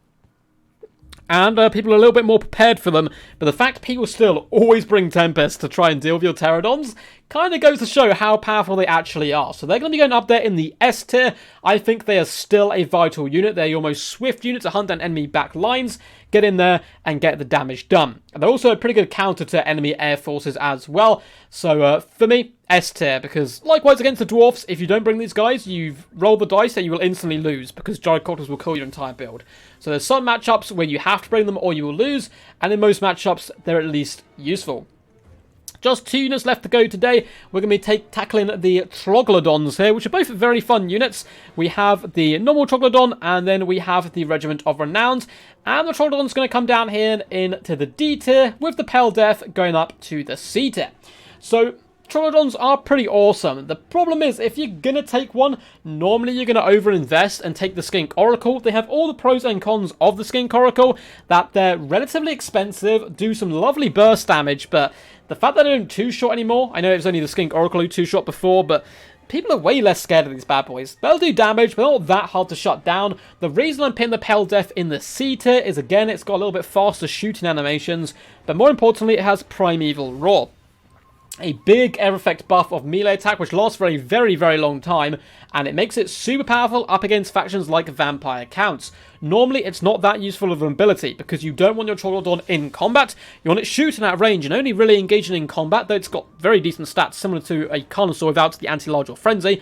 And people are a little bit more prepared for them. But the fact people still always bring Tempest to try and deal with your Terradons kind of goes to show how powerful they actually are. So they're going to be going up there in the S tier. I think they are still a vital unit. They're your most swift unit to hunt down enemy back lines, get in there and get the damage done. And they're also a pretty good counter to enemy air forces as well. So for me, S tier, because likewise against the dwarfs, if you don't bring these guys, you've rolled the dice and you will instantly lose, because Gyrocopters will kill your entire build. So there's some matchups where you have to bring them or you will lose, and in most matchups, they're at least useful. Just 2 units left to go today. We're going to be tackling the Troglodons here, which are both very fun units. We have the normal Troglodon, and then we have the Regiment of Renowned. And the Troglodon's going to come down here into the D tier, with the Pale Death going up to the C tier. So Troglodons are pretty awesome. The problem is, if you're going to take one, normally you're going to overinvest and take the Skink Oracle. They have all the pros and cons of the Skink Oracle, that they're relatively expensive, do some lovely burst damage, but the fact that they don't two-shot anymore, I know it was only the Skink Oracle who two-shot before, but people are way less scared of these bad boys. They'll do damage, but they're not that hard to shut down. The reason I'm putting the Pale Death in the C tier is, again, it's got a little bit faster shooting animations, but more importantly, it has Primeval Roar. A big air effect buff of melee attack, which lasts for a very, very long time, and it makes it super powerful up against factions like Vampire Counts. Normally, it's not that useful of an ability, because you don't want your Troglodon in combat, you want it shooting at range, and only really engaging in combat, though it's got very decent stats, similar to a Connoisseur without the Anti-Large or Frenzy.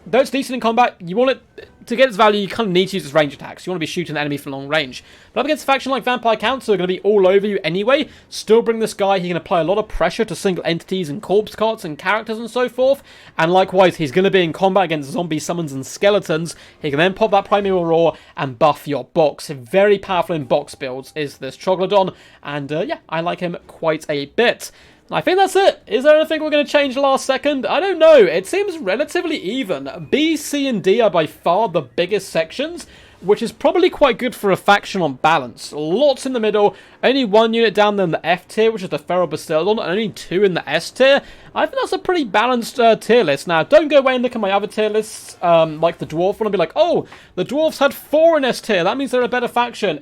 Though it's decent in combat, you want it to get its value, you kind of need to use its range attacks. You want to be shooting the enemy from long range. But up against a faction like Vampire Counts, who are going to be all over you anyway, still bring this guy. He can apply a lot of pressure to single entities and corpse carts and characters and so forth. And likewise, he's going to be in combat against zombie summons and skeletons. He can then pop that Primeval Roar and buff your box. Very powerful in box builds is this Troglodon. And yeah, I like him quite a bit. I think that's it. Is there anything we're going to change last second? I don't know. It seems relatively even. B, C, and D are by far the biggest sections, which is probably quite good for a faction on balance. Lots in the middle, only 1 unit down there in the F tier, which is the Pharaoh Basildon, and only 2 in the S tier. I think that's a pretty balanced tier list. Now, don't go away and look at my other tier lists, like the Dwarf one, and be like, oh, the Dwarfs had 4 in S tier, that means they're a better faction.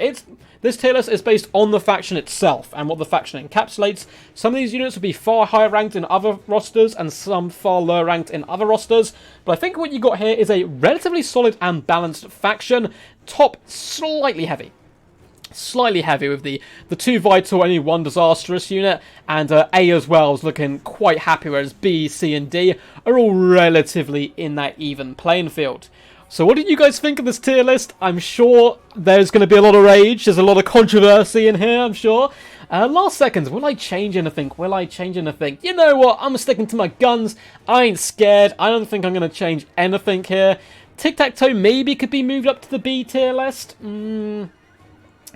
This tier list is based on the faction itself and what the faction encapsulates. Some of these units will be far higher ranked in other rosters and some far lower ranked in other rosters. But I think what you got here is a relatively solid and balanced faction. Top slightly heavy. Slightly heavy with the 2 vital, only 1 disastrous unit. And A as well is looking quite happy, whereas B, C, and D are all relatively in that even playing field. So what did you guys think of this tier list? I'm sure there's going to be a lot of rage. There's a lot of controversy in here, I'm sure. Last seconds, will I change anything? Will I change anything? You know what? I'm sticking to my guns. I ain't scared. I don't think I'm going to change anything here. Tic-Tac-Toe maybe could be moved up to the B tier list.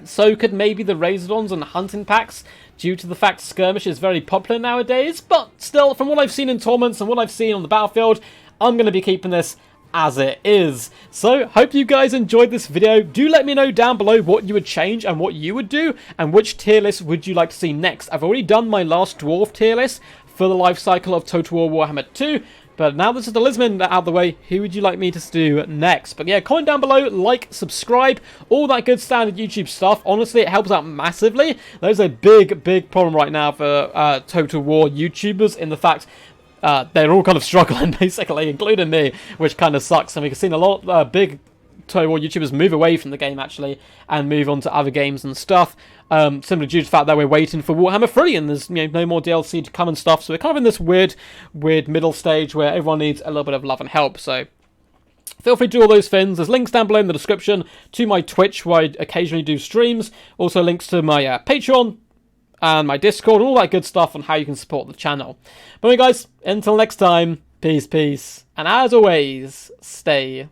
So could maybe the Razordons and hunting packs, due to the fact Skirmish is very popular nowadays. But still, from what I've seen in tournaments and what I've seen on the battlefield, I'm going to be keeping this as it is. So, hope you guys enjoyed this video. Do let me know down below what you would change and what you would do, and which tier list would you like to see next. I've already done my last Dwarf tier list for the life cycle of Total War Warhammer 2, but now this is the Lizardmen out of the way, who would you like me to do next? But yeah, comment down below, like, subscribe, all that good standard YouTube stuff. Honestly, it helps out massively. There's a big problem right now for Total War YouTubers, in the fact they're all kind of struggling, basically, including me, which kind of sucks. And we've seen a lot of big Total War YouTubers move away from the game, actually, and move on to other games and stuff. Simply due to the fact that we're waiting for Warhammer 3, and there's no more DLC to come and stuff. So we're kind of in this weird middle stage where everyone needs a little bit of love and help. So feel free to do all those things. There's links down below in the description to my Twitch, where I occasionally do streams. Also links to my Patreon and my Discord, and all that good stuff on how you can support the channel. But anyway, guys, until next time, peace, and as always, stay